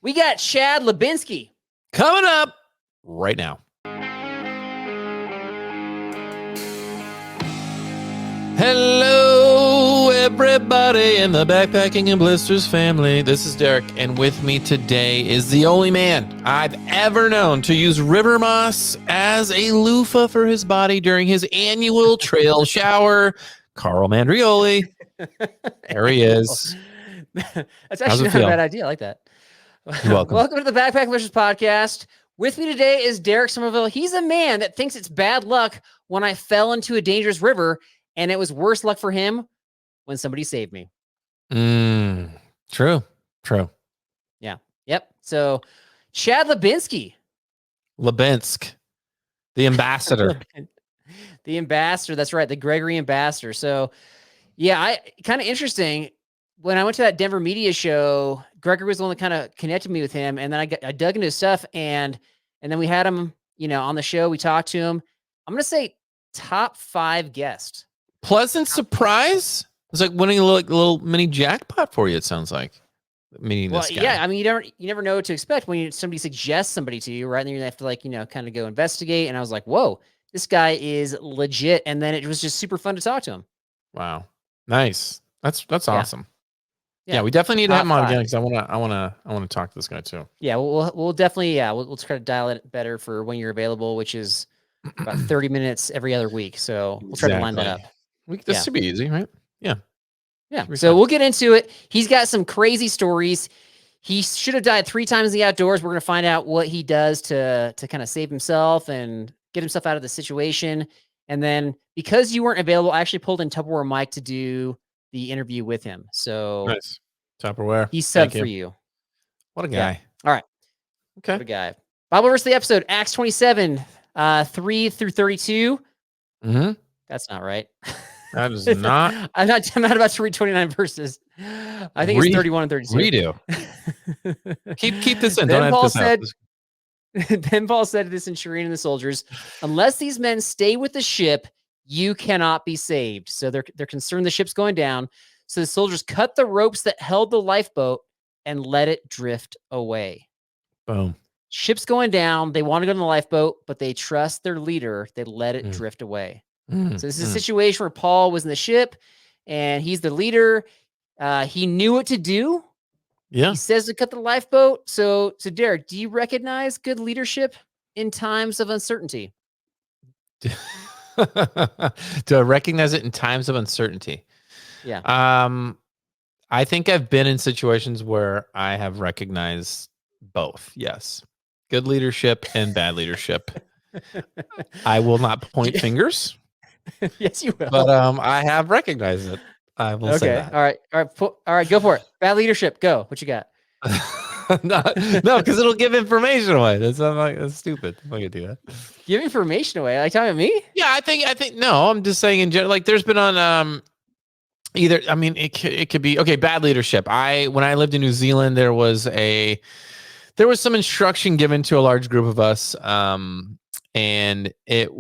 We got Chad Lubinski coming up right now. Hello, everybody in the Backpacking and Blisters family. This is Derek, and with me today is the only man I've ever known to use river moss as a loofah for his body during his annual trail shower, Carl Mandrioli. There he is. That's actually not a bad idea. I like that. You're welcome. Welcome to the Backpack Blisters podcast. With me today is Derek Somerville. He's a man that thinks it's bad luck when I fell into a dangerous river, and it was worse luck for him when somebody saved me. True. Yeah. Yep. So, Chad Lubinski. Lubinsk, the ambassador. The ambassador. That's right. The Gregory ambassador. So, yeah, kind of interesting. When I went to that Denver media show, Gregory was the one that kind of connected me with him. And then I dug into his stuff, and then we had him, on the show. We talked to him. I'm going to say top 5 guest. Pleasant surprise. It's like winning a little mini jackpot for you. It sounds like meeting this guy. Yeah. I mean, you never know what to expect when somebody suggests somebody to you, right? And then you have to kind of go investigate. And I was like, whoa, this guy is legit. And then it was just super fun to talk to him. Wow, nice. That's awesome. Yeah, we definitely need to have him on again because I want to talk to this guy too. Yeah, we'll definitely we'll try to dial it better for when you're available, which is about 30 minutes every other week. So we'll try to line that up. This should be easy, right? Yeah. So we'll get into it. He's got some crazy stories. He should have died 3 times in the outdoors. We're gonna find out what he does to kind of save himself and get himself out of the situation. And then because you weren't available, I actually pulled in Tupperware Mike to do the interview with him. So nice. Tupperware. He's subbed for you. What a guy. Yeah. All right. Okay. What a guy. Bible verse of the episode, Acts 27, 3 through 32. Mm-hmm. That's not right. That is not. I'm not about to read 29 verses. I think it's 31 and 32. Redo. keep this in. Then Paul said to the centurion and the soldiers, unless these men stay with the ship, you cannot be saved. So they're concerned the ship's going down. So the soldiers cut the ropes that held the lifeboat and let it drift away. Boom. Ship's going down. They want to go in the lifeboat, but they trust their leader. They let it drift away. So this is a situation where Paul was in the ship and he's the leader. He knew what to do. Yeah. He says to cut the lifeboat. So Derek, do you recognize good leadership in times of uncertainty? Do I recognize it in times of uncertainty? Yeah. I think I've been in situations where I have recognized both. Yes. Good leadership and bad leadership. I will not point fingers. Yes, you will. But I have recognized it. I will say that. All right. Go for it. Bad leadership. Go. What you got? No, because it'll give information away. That's stupid. I'm not gonna do that. Give information away. Like talking to me? Yeah, I think. No, I'm just saying in general. Like, there's been on either. I mean, it could be okay. Bad leadership. When I lived in New Zealand, there was some instruction given to a large group of us, and it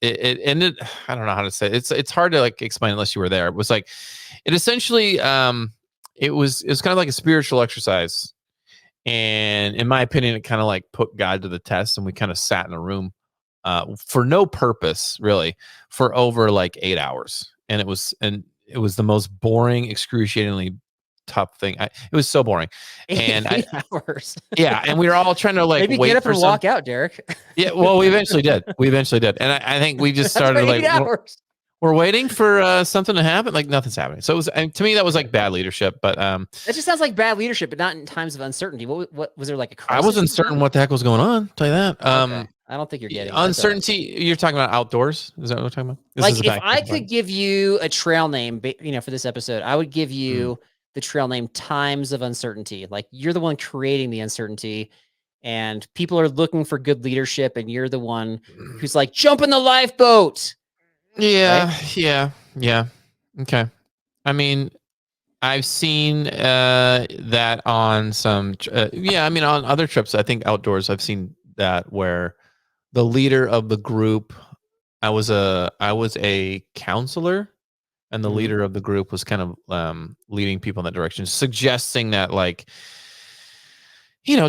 ended. I don't know how to say it. It's hard to explain unless you were there. It was it essentially it was kind of like a spiritual exercise, and in my opinion, it kind of put God to the test, and we kind of sat in a room for no purpose really for over 8 hours, and it was the most boring, excruciatingly tough thing. It was so boring. And 8 hours. Yeah, and we were all trying to maybe wait get up and walk out, Derek. Yeah, well, we eventually did. And I think we just started 8 hours. We're waiting for something to happen. Nothing's happening. So it was, to me, that was bad leadership. But that just sounds like bad leadership, but not in times of uncertainty. What was there a crisis? I wasn't certain what the heck was going on. I'll tell you that. Okay. I don't think you're getting uncertainty. You're talking about outdoors. Is that what we're talking about? If I could give you a trail name, for this episode, I would give you the trail name Times of Uncertainty. You're the one creating the uncertainty, and people are looking for good leadership, and you're the one who's jump in the lifeboat. Yeah, right? yeah. Okay. I mean, I've seen that on some. On other trips. I think outdoors, I've seen that where the leader of the group, I was a counselor, and the leader of the group was kind of leading people in that direction, suggesting that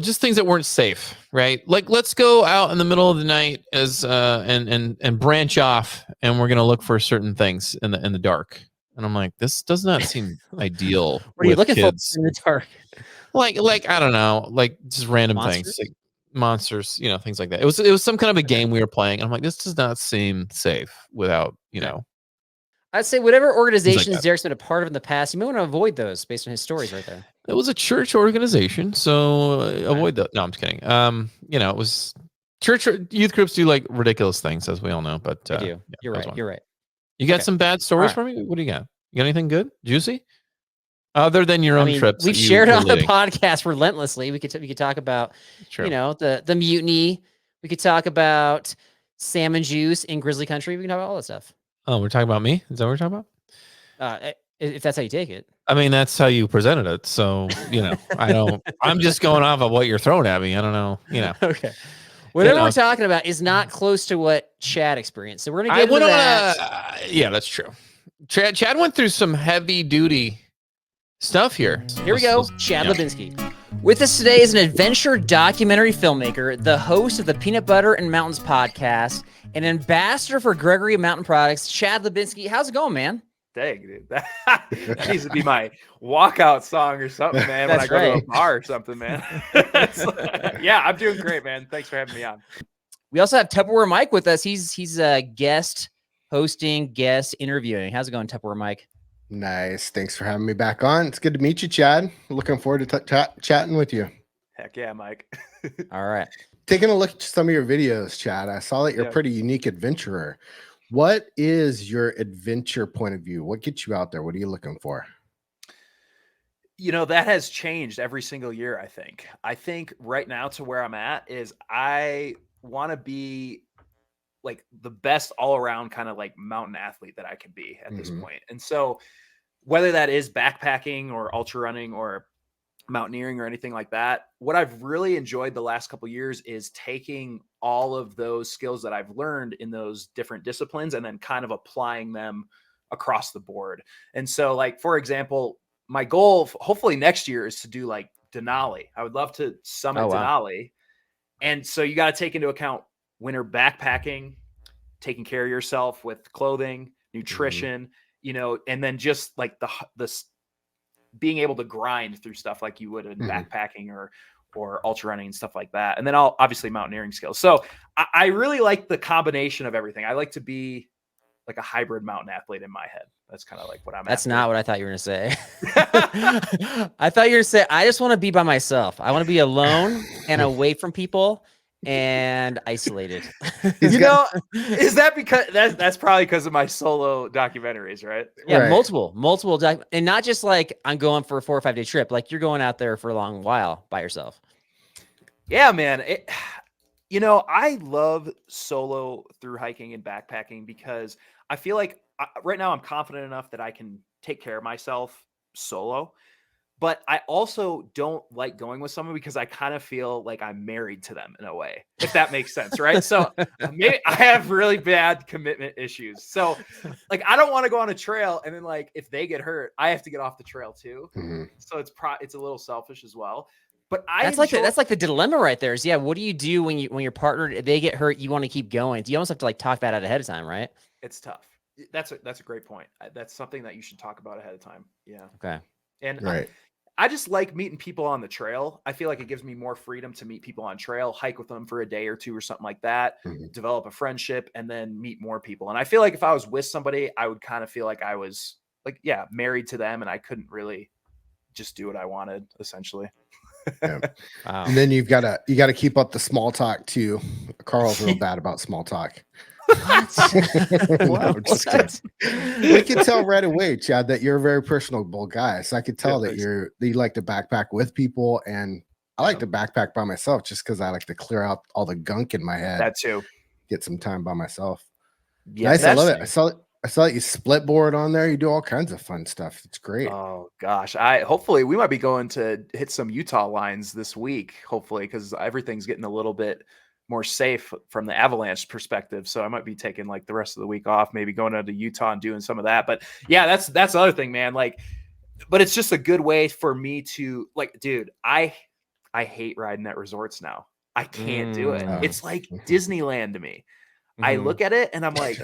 just things that weren't safe, right? Like, let's go out in the middle of the night as and branch off, and we're gonna look for certain things in the dark. And I'm like, this does not seem ideal What are you with looking for kids. in the dark? Like I don't know, like just random Monsters? things, like monsters, things like that. It was some kind of a game we were playing, and I'm like, this does not seem safe without, I'd say whatever things like organizations that. Derek's been a part of in the past, you may want to avoid those based on his stories right there. It was a church organization, so avoid that. No, I'm just kidding. It was church youth groups do like ridiculous things, as we all know. But I do. yeah, You're that was right. one. You're right. You got Okay. some bad stories All for me? What do you got? You got anything good, juicy, other than your own trips? We've that you shared were on the leading? podcast relentlessly. We could talk about, True. the mutiny. We could talk about salmon juice in grizzly country. We can talk about all that stuff. Oh, we're talking about me? Is that what we're talking about? If that's how you take it. I mean, that's how you presented it. So, I'm just going off of what you're throwing at me. I don't know, Okay. Whatever we're talking about is not close to what Chad experienced. So we're going to get into that. Yeah, that's true. Chad went through some heavy duty stuff here. Here we go. Chad Lubinski. With us today is an adventure documentary filmmaker, the host of the Peanut Butter and Mountains podcast, an ambassador for Gregory Mountain Products, Chad Lubinski. How's it going, man? Dang, dude. That needs to be my walkout song or something, man. When I go to a bar or something, man. Yeah, I'm doing great, man. Thanks for having me on. We also have Tupperware Mike with us. He's a guest hosting, guest interviewing. How's it going, Tupperware Mike? Nice. Thanks for having me back on. It's good to meet you, Chad. Looking forward to chatting with you. Heck yeah, Mike. All right. Taking a look at some of your videos, Chad, I saw that you're a pretty unique adventurer. What is your adventure point of view? What gets you out there? What are you looking for? That has changed every single year, I think. I think right now to where I'm at is I want to be like the best all around kind of like mountain athlete that I can be at this point. And so whether that is backpacking or ultra running or mountaineering or anything like that, what I've really enjoyed the last couple of years is taking all of those skills that I've learned in those different disciplines and then kind of applying them across the board. And so, like, for example, my goal hopefully next year is to do like Denali. I would love to summit Denali. And so you got to take into account winter backpacking, taking care of yourself with clothing, nutrition, and then just like the being able to grind through stuff like you would in backpacking or ultra running and stuff like that. And then obviously mountaineering skills. So I really like the combination of everything. I like to be like a hybrid mountain athlete in my head. That's kind of like what I'm That's not what I thought you were going to say. I thought you were going to say, I just want to be by myself. I want to be alone and away from people and isolated. Is that because that's probably because of my solo documentaries, right? Yeah, right. multiple and not just like I'm going for a 4 or 5 day trip. Like you're going out there for a long while by yourself. Yeah, man. I love solo through hiking and backpacking because I feel like right now I'm confident enough that I can take care of myself solo. But I also don't like going with someone because I kind of feel like I'm married to them in a way, if that makes sense, right? So maybe I have really bad commitment issues. So like, I don't want to go on a trail and then like, if they get hurt, I have to get off the trail too. So it's a little selfish as well. But that's like the dilemma right there is, what do you do when your partner, they get hurt, you want to keep going? You almost have to like talk that out ahead of time, right? It's tough. That's a great point. That's something that you should talk about ahead of time. Yeah. Okay. And right. I just like meeting people on the trail. I feel like it gives me more freedom to meet people on trail, hike with them for a day or two or something like that, develop a friendship, and then meet more people. And I feel like if I was with somebody, I would kind of feel like I was like, married to them and I couldn't really just do what I wanted, essentially. Yeah. Wow. And then you got to keep up the small talk too. Carl's real bad about small talk. No, just kidding. We can tell right away, Chad, that you're a very personable guy. So I could tell that you like to backpack with people, and I like to backpack by myself just because I like to clear out all the gunk in my head. That too. Get some time by myself. Yeah, nice. I love it. I saw that you split board on there. You do all kinds of fun stuff. It's great. Oh gosh. Hopefully we might be going to hit some Utah lines this week, hopefully, because everything's getting a little bit more safe from the avalanche perspective. So I might be taking like the rest of the week off, maybe going out to Utah and doing some of that. But yeah, that's the other thing, man. Like, but it's just a good way for me to like, dude, I I hate riding at resorts now. I can't do it. Mm. It's like Disneyland to me. I look at it and I'm like,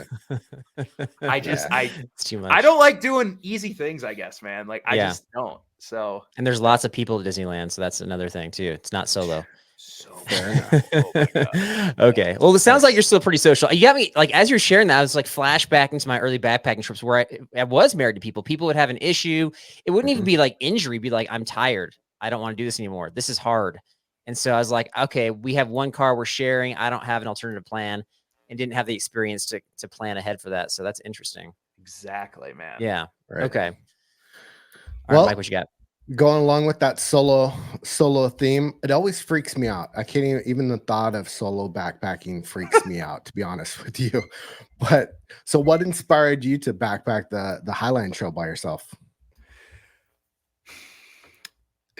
It's too much. I don't like doing easy things, I guess, man. Like I Yeah. just don't. So, And there's lots of people at Disneyland, so that's another thing too. It's not solo. so Fair enough. Oh my God. Okay. Well, it sounds like you're still pretty social. You got me like as you're sharing that, I was like flashbacking to my early backpacking trips where I was married to people. People would have an issue. It wouldn't even be like injury, it'd be like, I'm tired. I don't want to do this anymore. This is hard. And so I was like, okay, we have one car we're sharing. I don't have an alternative plan and didn't have the experience to plan ahead for that. So that's interesting. Exactly, man. Yeah. Right. Okay. All Well, right, Mike, what you got? Going along with that solo theme, it always freaks me out. I can't even the thought of solo backpacking freaks me out, to be honest with you. But so what inspired you to backpack the Highline Trail by yourself?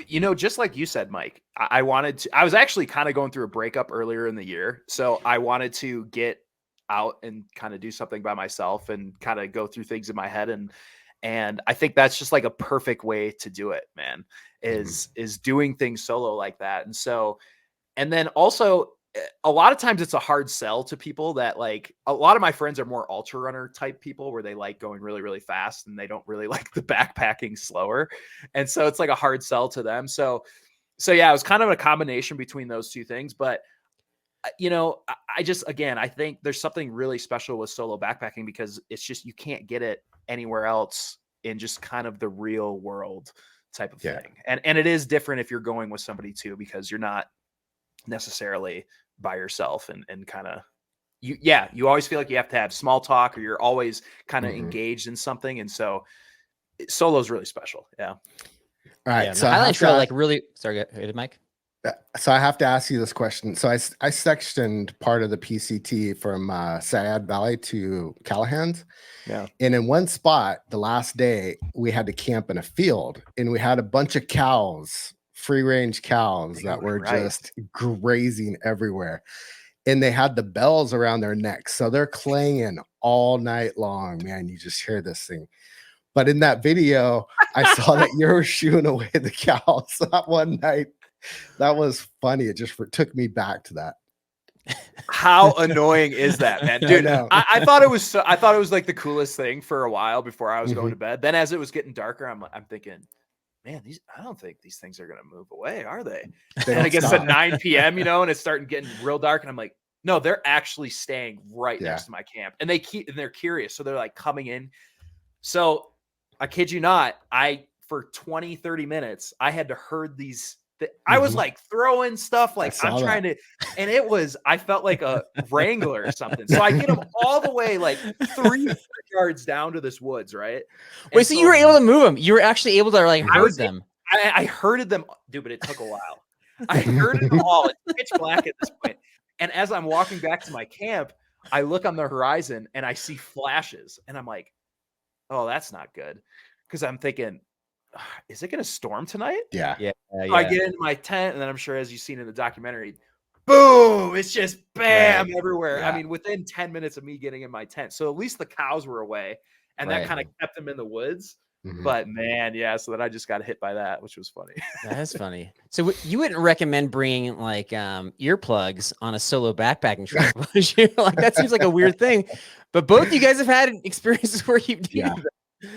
You know, just like you said, Mike, I was actually kind of going through a breakup earlier in the year. So I wanted to get out and kind of do something by myself and kind of go through things in my head. And I think that's just like a perfect way to do it, man, is doing things solo like that. And so, and then also a lot of times it's a hard sell to people that like a lot of my friends are more ultra runner type people where they like going really, really fast and they don't really like the backpacking slower. And so it's like a hard sell to them. So yeah, it was kind of a combination between those two things, but you know, I just, again, I think there's something really special with solo backpacking because it's just, you can't get it anywhere else in just kind of the real world type of thing. And it is different if you're going with somebody too, because you're not necessarily by yourself and kind of, you always feel like you have to have small talk or you're always kind of engaged in something. And so solo is really special. Yeah. All right. Yeah, So the Highline Trail, like really, sorry, go ahead, Mike. So I have to ask you this question. So I sectioned part of the PCT from Sayad Valley to Callahan's. Yeah. And in one spot, the last day, we had to camp in a field and we had a bunch of cows, free range cows that were just grazing everywhere. And they had the bells around their necks. So they're clanging all night long, man. You just hear this thing. But in that video, I saw that you were shooing away the cows that one night. That was funny. It just took me back to that. How annoying is that, man? Dude, I thought it was I thought it was like the coolest thing for a while before I was going to bed. Then as it was getting darker, I'm thinking, man, I don't think these things are gonna move away, are they? And I guess at 9 p.m., you know, and it's starting getting real dark, and I'm like, no, they're actually staying right next to my camp. And they're curious. So they're like coming in. So I kid you not, for 20, 30 minutes, I had to herd these. I was like throwing stuff like I'm trying to, and I felt like a wrangler or something. So I get them all the way like 3 yards down to this woods, right? Wait, so you were able to move them? You were actually able to like herd them? I herded them, dude, but it took a while. I herded them all. It's pitch black at this point. And as I'm walking back to my camp, I look on the horizon and I see flashes, and I'm like, oh, that's not good, because I'm thinking, is it going to storm tonight? Yeah. So I get into my tent, and then I'm sure, as you've seen in the documentary, boom, it's just bam everywhere. Yeah. I mean, within 10 minutes of me getting in my tent. So at least the cows were away, and that kind of kept them in the woods. But man, so then I just got hit by that, which was funny. That is funny. So you wouldn't recommend bringing like earplugs on a solo backpacking trip, would you? Like that seems like a weird thing. But both you guys have had experiences where you've done that.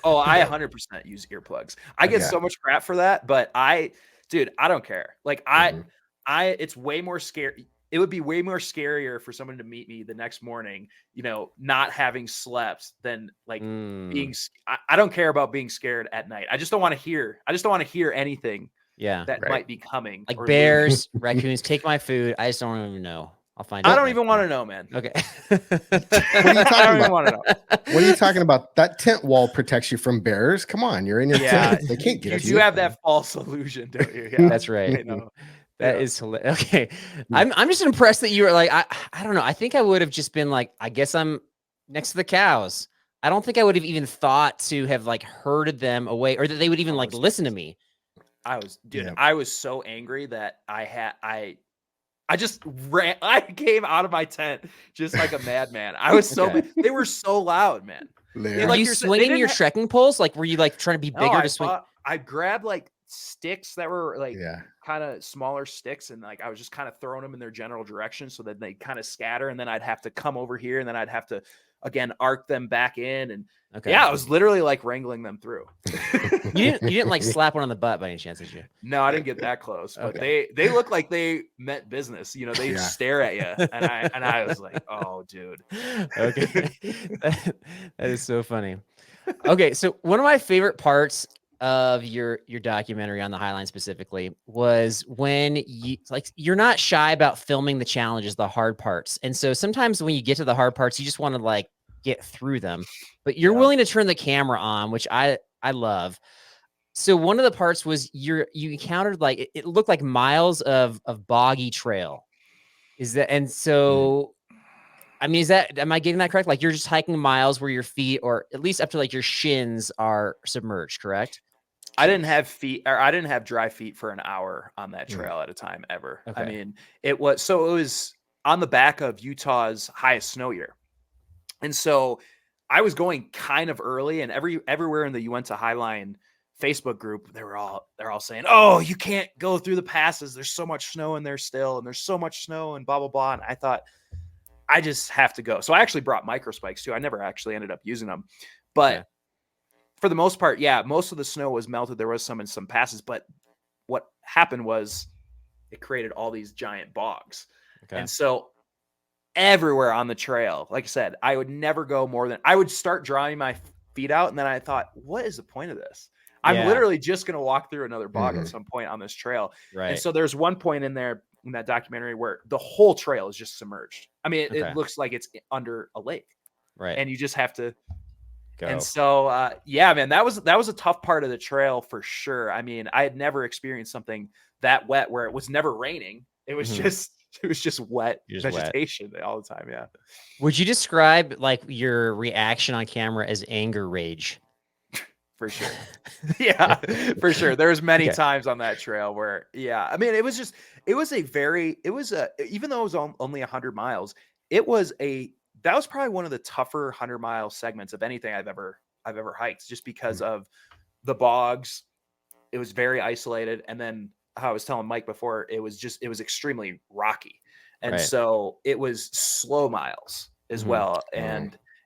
Oh, I 100% use earplugs. I get so much crap for that, but I don't care. Like it's way more scary. It would be way more scarier for someone to meet me the next morning, you know, not having slept than like being, I don't care about being scared at night. I just don't want to hear anything that might be coming. Like bears, raccoons, take my food. I just don't even know. I'll find out. I don't even want to know, man. Okay. What are you talking about? What are you talking about? That tent wall protects you from bears. Come on, you're in your tent. They can't get you. You have that false illusion, don't you? Yeah, that's right. That is hilarious. Okay. I'm just impressed that you were like, I don't know. I think I would have just been like, I guess I'm next to the cows. I don't think I would have even thought to have like herded them away or that they would even like listen to me. I was so angry that I just ran. I came out of my tent just like a madman. I was they were so loud, man. Were you swinging your trekking poles? Like, were you like trying to be bigger to swing? I grabbed like sticks that were like kind of smaller sticks, and like I was just kind of throwing them in their general direction so that they kind of scatter, and then I'd have to come over here, and then I'd have to again arc them back in, and yeah, I was literally like wrangling them through. You didn't like slap one on the butt by any chance, did you? No, I didn't get that close, but they look like they meant business. You know, they stare at you, and I was like, oh, dude. Okay, that is so funny. Okay, so one of my favorite parts of your documentary on the Highline specifically was when you're not shy about filming the challenges, the hard parts. And so sometimes when you get to the hard parts, you just want to like get through them, but you're willing to turn the camera on, which I love. So one of the parts was you encountered like it looked like miles of boggy trail. Is that, and so I mean, am I getting that correct? Like you're just hiking miles where your feet, or at least up to like your shins, are submerged, correct? I didn't have dry feet for an hour on that trail at a time ever. Okay. I mean, it was on the back of Utah's highest snow year. And so I was going kind of early, and everywhere in the Uinta Highline Facebook group, they're all saying, "Oh, you can't go through the passes. There's so much snow in there still, and there's so much snow and blah, blah, blah." And I thought, I just have to go. So I actually brought micro spikes too. I never actually ended up using them, but for the most part, most of the snow was melted. There was some in some passes, but what happened was it created all these giant bogs. Okay. And so everywhere on the trail, like I said, I would never go more than, I would start drying my feet out. And then I thought, what is the point of this? I'm literally just going to walk through another bog at some point on this trail. Right. And so there's one point in there in that documentary where the whole trail is just submerged. I mean, it looks like it's under a lake. Right. And you just have to go. And so, man, that was a tough part of the trail for sure. I mean, I had never experienced something that wet where it was never raining. It was just wet vegetation all the time. Yeah. Would you describe like your reaction on camera as anger rage? For sure. Yeah, for sure. There's many times on that trail where, I mean, even though it was only 100 miles, that was probably one of the tougher 100-mile segments of anything I've ever hiked, just because of the bogs. It was very isolated. And then how I was telling Mike before, it was extremely rocky. And so it was slow miles as well.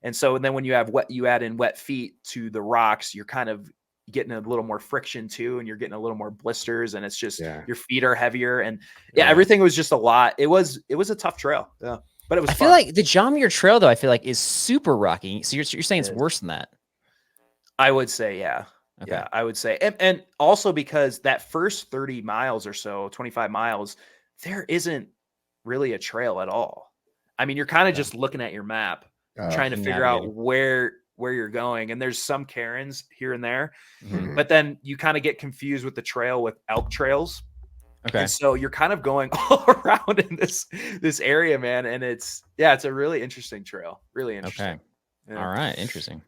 And so then when you add in wet feet to the rocks, you're kind of getting a little more friction too, and you're getting a little more blisters, and it's just your feet are heavier, and everything was just a lot. It was a tough trail. Yeah. But it was fun. Feel like the John Muir Trail though, I feel like is super rocky. So you're saying it's worse than that? I would say, yeah. Okay. Yeah, I would say. And also because that first 30 miles or so, 25 miles, there isn't really a trail at all. I mean, you're kind of just looking at your map, trying to figure out where you're going. And there's some cairns here and there, but then you kind of get confused with the trail with elk trails. Okay. And so you're kind of going all around in this area, man. And it's a really interesting trail. Really interesting. Okay. Yeah. All right. Interesting.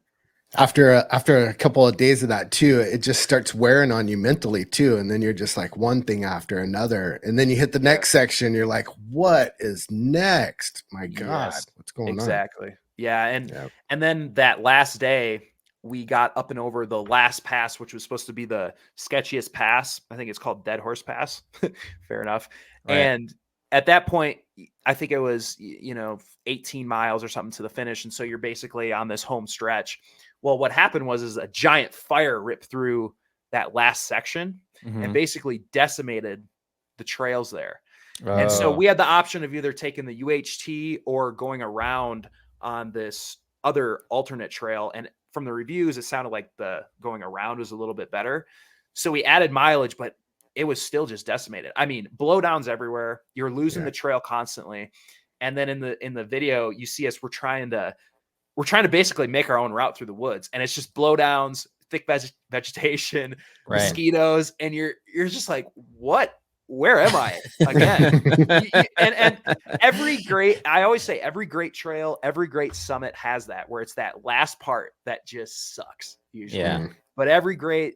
After a couple of days of that too, it just starts wearing on you mentally too. And then you're just like one thing after another. And then you hit the next section. You're like, what is next? My God, what's going on? Exactly. Yeah. And then that last day we got up and over the last pass, which was supposed to be the sketchiest pass. I think it's called Dead Horse Pass. Fair enough. Right. And at that point, I think it was, 18 miles or something to the finish. And so you're basically on this home stretch. Well, what happened was a giant fire ripped through that last section and basically decimated the trails there. And so we had the option of either taking the UHT or going around on this other alternate trail. And from the reviews, it sounded like the going around was a little bit better. So we added mileage, but it was still just decimated. I mean, blowdowns everywhere. You're losing the trail constantly. And then in the video, you see us, we're trying to basically make our own route through the woods, and it's just blowdowns, thick vegetation, mosquitoes. And you're just like, where am I again? and I always say every great trail, every great summit has that, where it's that last part that just sucks usually. Yeah. But every great,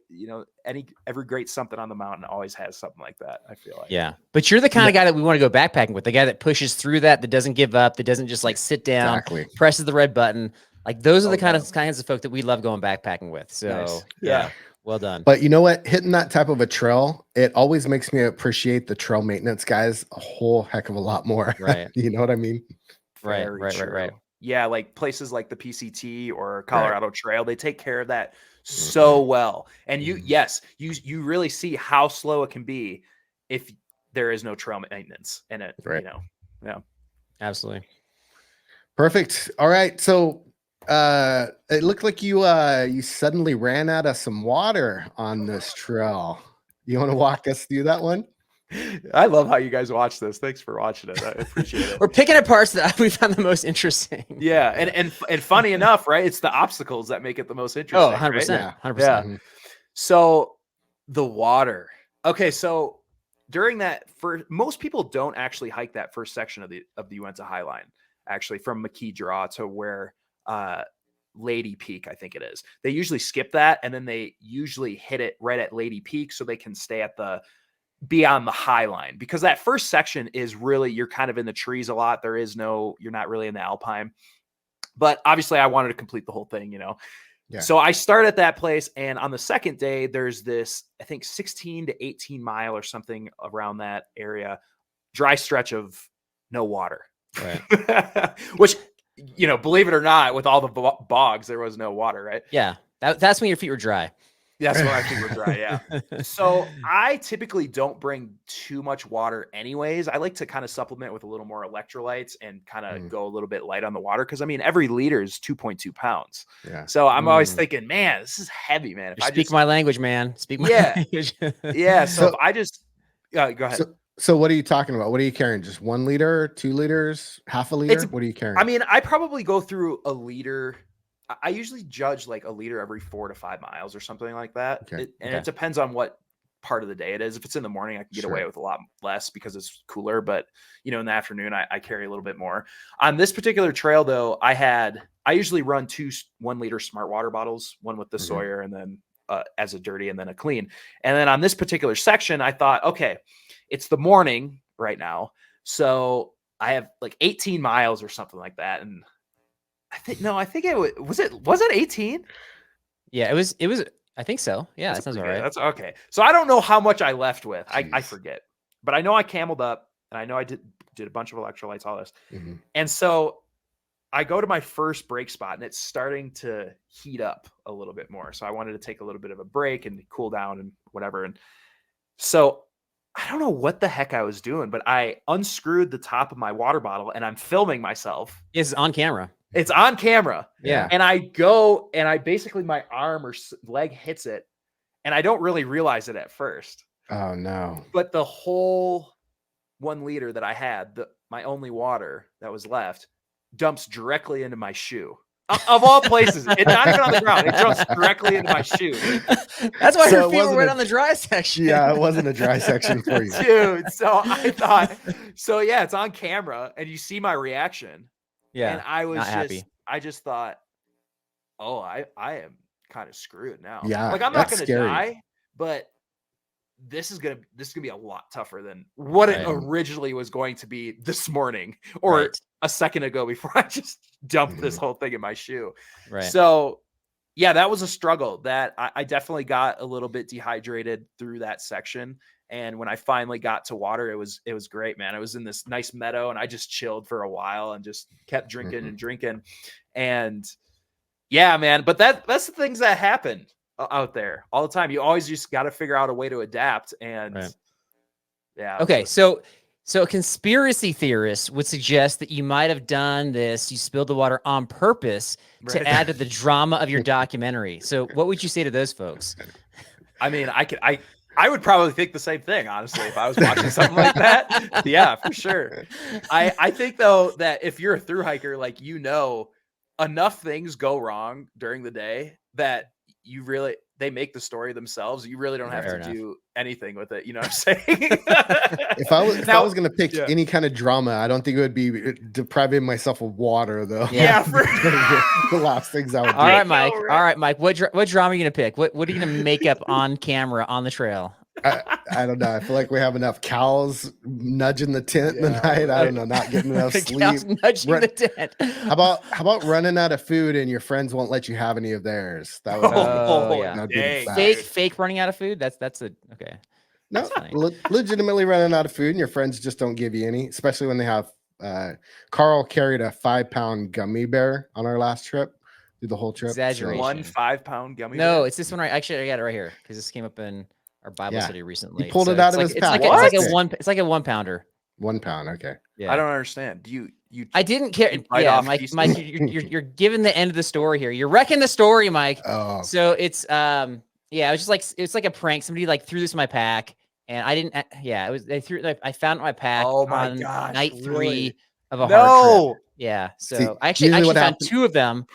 every great something on the mountain always has something like that, I feel like. Yeah. But you're the kind of guy that we want to go backpacking with, the guy that pushes through that doesn't give up, that doesn't just like sit down, presses the red button. Like those are the kinds of folk that we love going backpacking with. So nice. Yeah. Well done. But you know what? Hitting that type of a trail, it always makes me appreciate the trail maintenance guys a whole heck of a lot more. Right. You know what I mean? Right. Yeah, like places like the PCT or Colorado Trail, they take care of that so well. And you really see how slow it can be if there is no trail maintenance in it. Right. Yeah. Absolutely. Perfect. All right. So it looked like you suddenly ran out of some water on this trail. You want to walk us through that one? I love how you guys watch this. Thanks for watching it. I appreciate it. We're picking at parts that we found the most interesting. Yeah, and funny enough, right? It's the obstacles that make it the most interesting. Oh, 100%. Right? 100%. Yeah. So the water. Okay, so during that most people don't actually hike that first section of the Uinta Highline, actually, from McKee Draw to where Lady Peak, I think it is. They usually skip that, and then they usually hit it right at Lady Peak so they can stay at be on the high line, because that first section is really, you're kind of in the trees a lot. You're not really in the alpine, but obviously I wanted to complete the whole thing, Yeah. So I start at that place, and on the second day, there's this, I think 16 to 18 mile or something around that area, dry stretch of no water, Right. which, believe it or not, with all the bogs, there was no water, right? Yeah. That's when your feet were dry. That's what I think we're dry. Yeah. So I typically don't bring too much water anyways. I like to kind of supplement with a little more electrolytes and kind of go a little bit light on the water. Cause I mean, every liter is 2.2 pounds. Yeah. So I'm always thinking, man, this is heavy, man. If speak my language, man. Speak my language. Yeah. So if I just, go ahead. So what are you talking about? What are you carrying? Just 1 liter, 2 liters, half a liter? What are you carrying? I mean, I probably go through a liter. I usually judge like a liter every 4 to 5 miles or something like that. Okay. It depends on what part of the day it is. If it's in the morning, I can get away with a lot less because it's cooler, but in the afternoon, I carry a little bit more. On this particular trail though, I usually run 2 1 liter smart water bottles, one with the Sawyer and then as a dirty and then a clean. And then on this particular section, I thought, okay, it's the morning right now. So I have like 18 miles or something like that. And I think it was it 18? Yeah, it was, I think so. Yeah, that sounds all right. That's okay. So I don't know how much I left with. I forget, but I know I cameled up and I know I did a bunch of electrolytes, all this. And so I go to my first break spot and it's starting to heat up a little bit more. So I wanted to take a little bit of a break and cool down and whatever. And so I don't know what the heck I was doing, but I unscrewed the top of my water bottle and I'm filming myself. It's on camera. It's on camera. Yeah. And I go and I basically, my arm or leg hits it and I don't really realize it at first. Oh no. But the whole 1 liter that I had, my only water that was left, dumps directly into my shoe. Of all places, it's not even on the ground. It jumps directly into my shoe. That's why your feet were right on the dry section. Yeah, it wasn't a dry section for you. Dude, so I thought, yeah, it's on camera and you see my reaction. Yeah. And I was not happy. I just thought, oh, I am kind of screwed now. Yeah. Like I'm not going to die, but this is going to be a lot tougher than what it originally was going to be this morning or a second ago before I just dumped this whole thing in my shoe. Right. So yeah, that was a struggle that I definitely got a little bit dehydrated through that section. And when I finally got to water, it was great, man. I was in this nice meadow and I just chilled for a while and just kept drinking and drinking. And yeah, man, but that's the things that happen out there all the time. You always just got to figure out a way to adapt. And yeah. Okay. So a conspiracy theorist would suggest that you might have done this. You spilled the water on purpose to add to the drama of your documentary. So what would you say to those folks? I mean, I would probably think the same thing, honestly, if I was watching something like that. Yeah, for sure. I think though that if you're a thru hiker, like, enough things go wrong during the day that they make the story themselves. You really don't have to do anything with it. You know what I'm saying? If I was going to pick any kind of drama, I don't think it would be depriving myself of water, though. Yeah. The last things I would do. All right, Mike. All right, Mike. What drama are you going to pick? What are you going to make up on camera on the trail? I don't know. I feel like we have enough cows nudging the tent in the night. I don't know, not getting enough The sleep. cows nudging the tent. How about running out of food and your friends won't let you have any of theirs? That would Oh, yeah. that'd be the dang, best. Fake running out of food. That's okay. No, funny. legitimately running out of food, and your friends just don't give you any, especially when they have. Carl carried a 5-pound gummy bear on our last trip through the whole trip. Exaggeration. 1 5-pound gummy No, bear? it's this one right. Actually, I got it right here because this came up in our Bible Yeah. study recently. He pulled it out of his pack. It's like a 1 pounder. 1 pound. Okay. Yeah. I don't understand. You I didn't care. bite Yeah, off Mike, pieces? Mike, you're giving the end of the story here. You're wrecking the story, Mike. Oh, So it's yeah, it was just like it's like a prank. Somebody like threw this in my pack, and I didn't. Yeah, it was they threw. Like, I found it in my pack. Oh my on gosh, night really? 3 of a hard trip. No. Yeah. So See, I usually actually what found happens- 2 of them,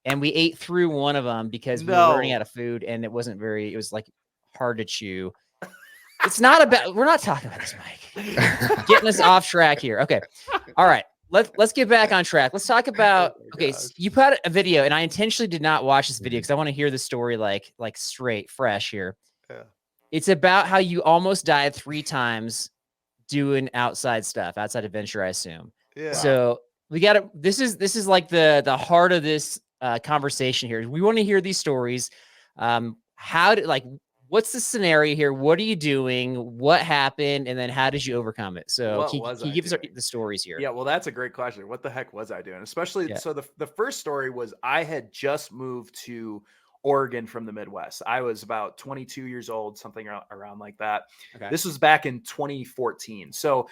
and we ate through one of them because we were running out of food, and it wasn't very. It was like hard to chew. It's not about. We're not talking about this, Mike. Getting us off track here. Okay. All right. Let's get back on track. Let's talk about. Okay, so you put out a video, and I intentionally did not watch this video because I want to hear the story like straight, fresh here. Yeah. It's about how you almost died 3 times doing outside stuff, outside adventure, I assume. Yeah. So we got to. This is like the heart of this conversation here. We want to hear these stories. How did what's the scenario here? What are you doing? What happened? And then how did you overcome it? So can you give us the stories here? Yeah, well, that's a great question. What the heck was I doing? Especially, so the first story was I had just moved to Oregon from the Midwest. I was about 22 years old, something around like that. Okay. This was back in 2014. So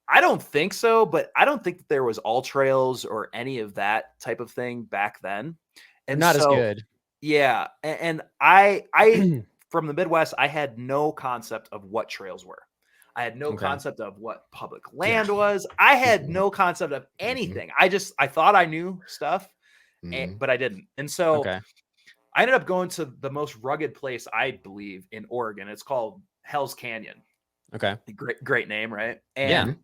I don't think so, but I don't think that there was all trails or any of that type of thing back then. And not as good. Yeah. And I from the Midwest, I had no concept of what trails were. I had no concept of what public land was. I had no concept of anything. I thought I knew stuff, but I didn't. And so I ended up going to the most rugged place, I believe, in Oregon. It's called Hell's Canyon. Okay. Great name, right? And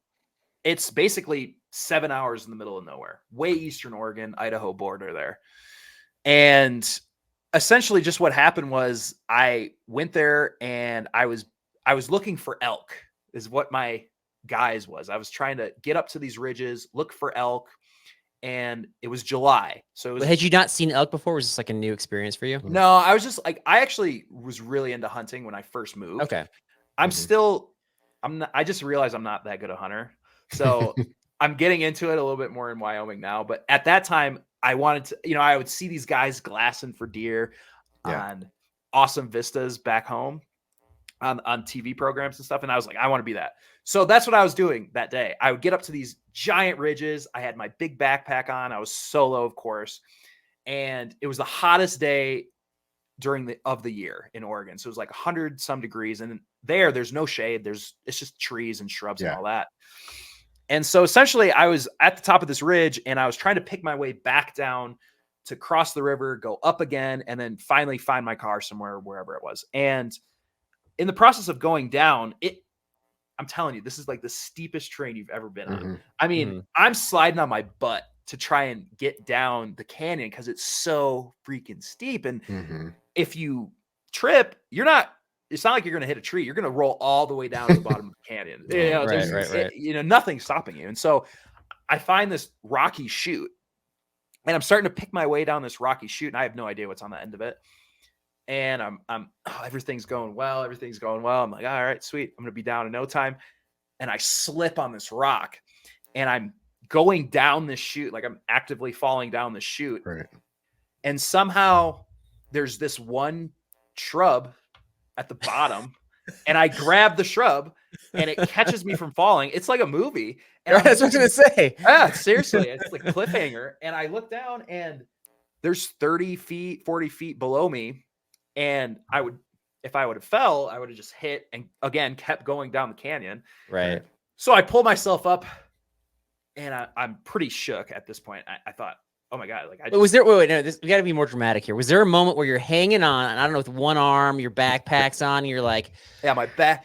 it's basically 7 hours in the middle of nowhere, way eastern Oregon, Idaho border there. And essentially just what happened was I went there and I was looking for elk is what my guise was. I was trying to get up to these ridges, look for elk, and it was July. So it was, but had you not seen elk before? Was this like a new experience for you? No, I was just like, I actually was really into hunting when I first moved. Okay. I just realized I'm not that good a hunter. So I'm getting into it a little bit more in Wyoming now. But at that time, I wanted to, I would see these guys glassing for deer on awesome vistas back home on TV programs and stuff. And I was like, I want to be that. So that's what I was doing that day. I would get up to these giant ridges. I had my big backpack on. I was solo, of course. And it was the hottest day of the year in Oregon. So it was like 100 some degrees. And there's no shade. It's just trees and shrubs and all that. And so essentially I was at the top of this ridge and I was trying to pick my way back down to cross the river, go up again, and then finally find my car somewhere, wherever it was. And in the process of going down, I'm telling you, this is like the steepest terrain you've ever been on. I mean, I'm sliding on my butt to try and get down the canyon because it's so freaking steep. And if you trip, it's not like you're going to hit a tree. You're going to roll all the way down to the bottom of the canyon. Right. Nothing's stopping you. And so I find this rocky chute and I'm starting to pick my way down this rocky chute and I have no idea what's on the end of it. And everything's going well. I'm like, all right, sweet. I'm going to be down in no time. And I slip on this rock and I'm going down this chute. Like I'm actively falling down the chute. Right. And somehow there's this one shrub at the bottom and I grab the shrub and it catches me from falling. It's like a movie. And that's what I was going to say. Yeah, seriously. It's like a cliffhanger. And I look down and there's 30 feet, 40 feet below me. And if I would have fell, I would have just hit and again, kept going down the canyon. Right. So I pull myself up and I'm pretty shook at this point. I thought, oh my God, like But was there? Wait, no, we got to be more dramatic here. Was there a moment where you're hanging on? I don't know, with one arm, your backpack's on, and you're like, yeah,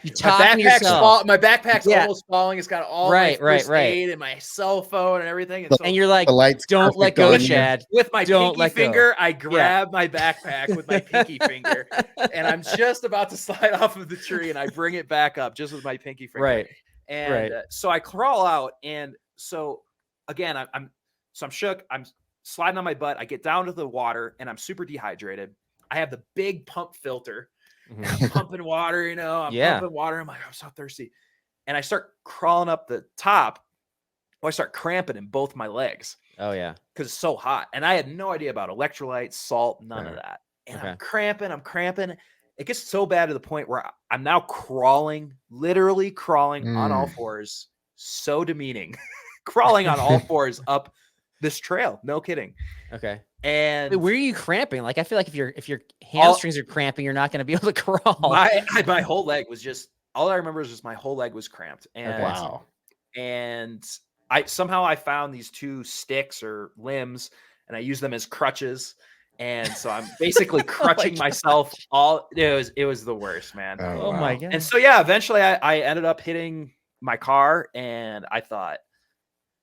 you talking to yourself. my backpack's almost falling. It's got all my first aid and my cell phone and everything. And, and you're like, the lights don't let go, Chad. With my pinky finger, I grab Yeah. my backpack with my pinky finger, and I'm just about to slide off of the tree, and I bring it back up just with my pinky finger. Right. And so I crawl out, and so again, I'm shook. I'm sliding on my butt. I get down to the water, and I'm super dehydrated. I have the big pump filter. And I'm pumping water, you know. I'm pumping water. I'm like, I'm so thirsty. And I start crawling up the top. I start cramping in both my legs. Oh, yeah. Because it's so hot. And I had no idea about electrolytes, salt, none of that. And I'm cramping. It gets so bad to the point where I'm now literally crawling on all fours. So demeaning. Crawling on all fours up this trail. No kidding. Okay. And wait, where are you cramping? Like, I feel like if your hamstrings are cramping, you're not going to be able to crawl. My whole leg was just, all I remember is just my whole leg was cramped. And wow. And I found these 2 sticks or limbs, and I use them as crutches. And so I'm basically crutching myself it was the worst, man. Oh my God. And so, yeah, eventually I ended up hitting my car, and I thought,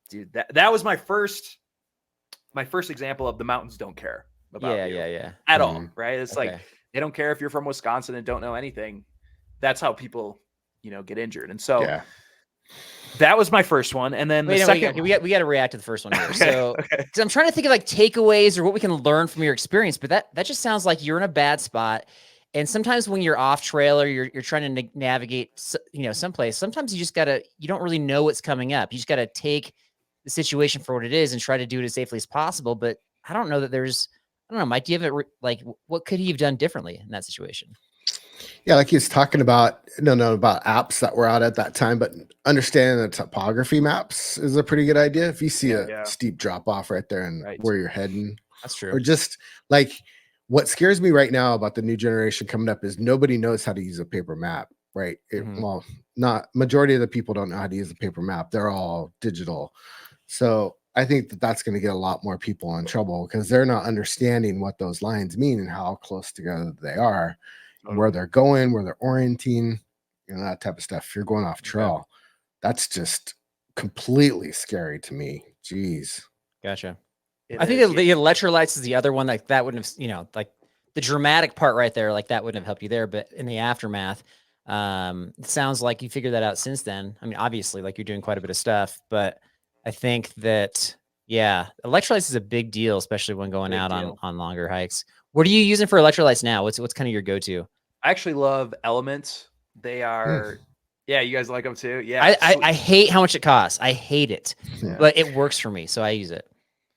dude, that was my first example of the mountains don't care about you at all, right? It's like, they don't care if you're from Wisconsin and don't know anything. That's how people, get injured. And so that was my first one. And then the second, we got to react to the first one here. So cause I'm trying to think of like takeaways or what we can learn from your experience, but that just sounds like you're in a bad spot. And sometimes when you're off trail or you're trying to navigate, someplace, sometimes you don't really know what's coming up. You just got to take the situation for what it is and try to do it as safely as possible. But I don't know that Mike, do you have what could he have done differently in that situation? Yeah, like he's talking about, about apps that were out at that time, but understanding the topography maps is a pretty good idea. If you see a steep drop off right there and where you're heading, that's true. Or just like what scares me right now about the new generation coming up is nobody knows how to use a paper map, right? Well, not majority of the people don't know how to use a paper map. They're all digital. So I think that's going to get a lot more people in trouble because they're not understanding what those lines mean and how close together they are, and where they're going, where they're orienting, that type of stuff. If you're going off trail, that's just completely scary to me. Jeez. Gotcha. I think the electrolytes is the other one that wouldn't have, like the dramatic part right there, like that wouldn't have helped you there. But in the aftermath, it sounds like you figured that out since then. I mean, obviously, like you're doing quite a bit of stuff, but I think that, electrolytes is a big deal, especially when going out on longer hikes. What are you using for electrolytes now? What's kind of your go-to? I actually love Elements. They are, you guys like them too? Yeah. I hate how much it costs. I hate it, but it works for me, so I use it.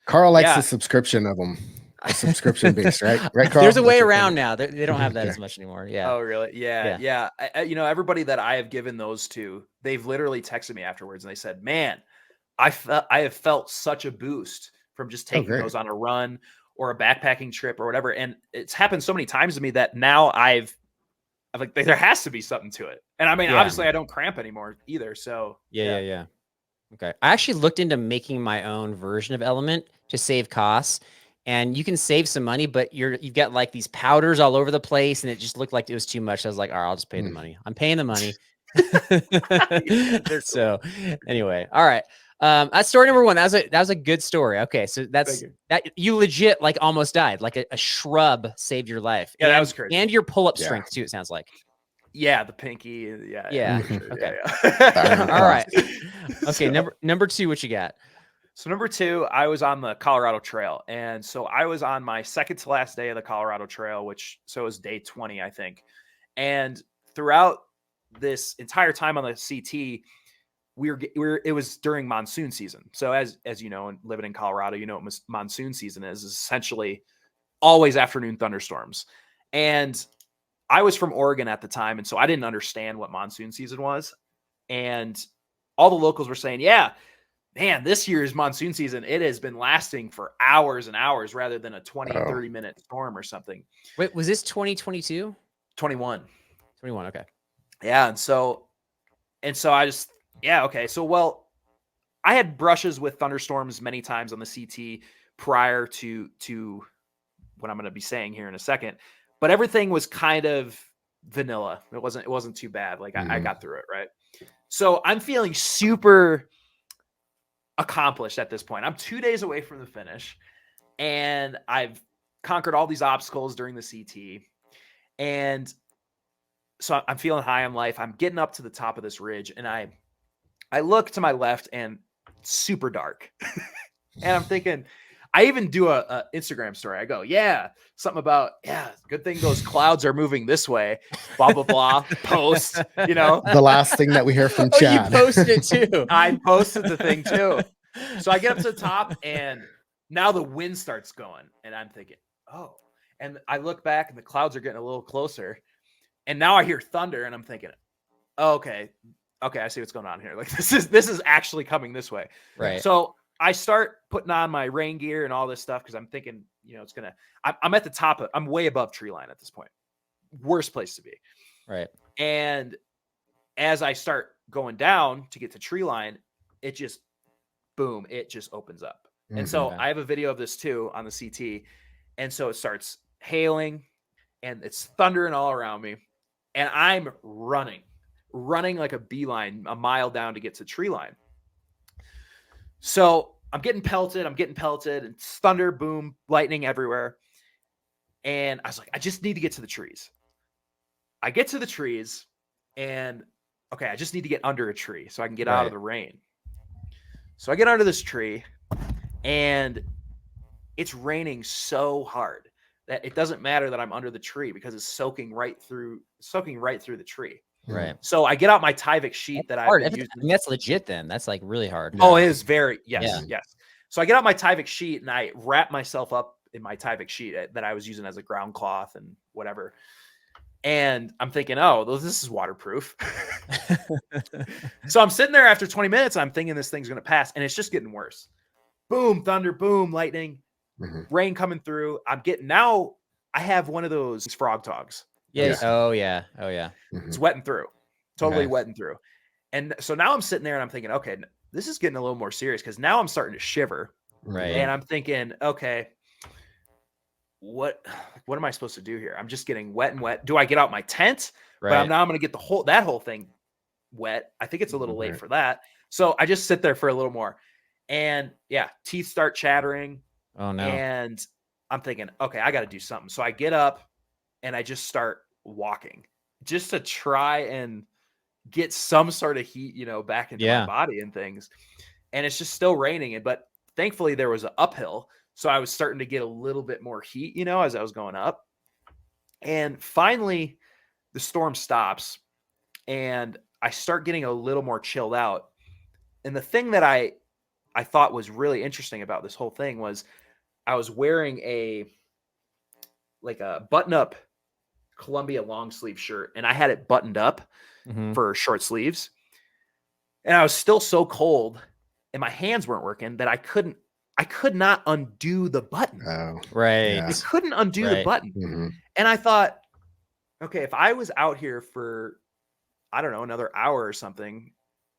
Carl likes the subscription of them. A subscription based, right? Right, Carl? There's a way around now. They don't have that as much anymore. Yeah. Oh, really? Yeah. Everybody that I have given those to, they've literally texted me afterwards and they said, "Man, I have felt such a boost from just taking those on a run or a backpacking trip or whatever." And it's happened so many times to me that now I've like, there has to be something to it. And I mean, obviously I don't cramp anymore either. So yeah. Okay. I actually looked into making my own version of Element to save costs, and you can save some money, but you've got like these powders all over the place, and it just looked like it was too much. So I was like, all right, I'll just pay the money. I'm paying the money. So anyway, all right. That's story number one. That was a good story. Okay. So that you legit like almost died. Like a shrub saved your life. Yeah, that was crazy. And your pull-up strength too, it sounds like. Yeah, the pinky. Yeah. For sure. Okay. Yeah. All right. Okay. Number two, what you got? So number two, I was on the Colorado Trail. And so I was on my second to last day of the Colorado Trail, so it was day 20, I think. And throughout this entire time on the CT, it was during monsoon season. So as you know, and living in Colorado, what monsoon season is essentially always afternoon thunderstorms. And I was from Oregon at the time, and so I didn't understand what monsoon season was. And all the locals were saying, yeah, man, this year's monsoon season, it has been lasting for hours and hours rather than a 20, 30-minute storm or something. Wait, was this 2022? 21. 21, okay. Yeah, and so I just, okay. So, I had brushes with thunderstorms many times on the CT, prior to what I'm going to be saying here in a second, but everything was kind of vanilla. It wasn't too bad. Like I got through it. Right. So I'm feeling super accomplished at this point. I'm 2 days away from the finish, and I've conquered all these obstacles during the CT. And so I'm feeling high on life. I'm getting up to the top of this ridge, and I look to my left, and it's super dark. And I'm thinking, I even do a Instagram story. I go, yeah, something about, yeah, good thing those clouds are moving this way, blah, blah, blah, post, you know. The last thing that we hear from Chad. You posted it too. I posted the thing too. So I get up to the top, and now the wind starts going, and I'm thinking, oh, and I look back, and the clouds are getting a little closer, and now I hear thunder, and I'm thinking, oh, okay, I see what's going on here. Like this is actually coming this way. Right. So I start putting on my rain gear and all this stuff because I'm thinking, you know, I'm at the top I'm way above tree line at this point. Worst place to be. Right. And as I start going down to get to tree line, it just opens up. And so I have a video of this too on the CT. And so it starts hailing, and it's thundering all around me. And I'm running like a beeline a mile down to get to tree line. So I'm getting pelted, and it's thunder, boom, lightning everywhere. And I was like, I just need to get to the trees. I get to the trees, and okay, I just need to get under a tree so I can get out of the rain. So I get under this tree, and it's raining so hard that it doesn't matter that I'm under the tree because it's soaking right through the tree. Right. So I get out my Tyvek sheet that I've been using. I mean, that's legit then. That's like really hard. Oh, it is very, yes. So I get out my Tyvek sheet, and I wrap myself up in my Tyvek sheet that I was using as a ground cloth and whatever. And I'm thinking, oh, this is waterproof. So I'm sitting there after 20 minutes. I'm thinking this thing's going to pass, and it's just getting worse. Boom, thunder, boom, lightning, rain coming through. I have one of those frog togs. Yes. Oh yeah. It's wetting through, totally wetting through. And so now I'm sitting there, and I'm thinking, okay, this is getting a little more serious because now I'm starting to shiver. Right. And I'm thinking, okay, what am I supposed to do here? I'm just getting wet and wet. Do I get out my tent? Right. But I'm going to get that whole thing wet. I think it's a little late for that. So I just sit there for a little more, and teeth start chattering. Oh no. And I'm thinking, okay, I got to do something. So I get up, and I just start walking just to try and get some sort of heat, back into my body and things. And it's just still raining. But thankfully there was an uphill. So I was starting to get a little bit more heat, as I was going up. And finally the storm stops, and I start getting a little more chilled out. And the thing that I thought was really interesting about this whole thing was I was wearing a button-up Columbia long sleeve shirt, and I had it buttoned up for short sleeves. And I was still so cold, and my hands weren't working that I could not undo the button. Oh, right. Yeah. I couldn't undo the button. And I thought, okay, if I was out here for, I don't know, another hour or something,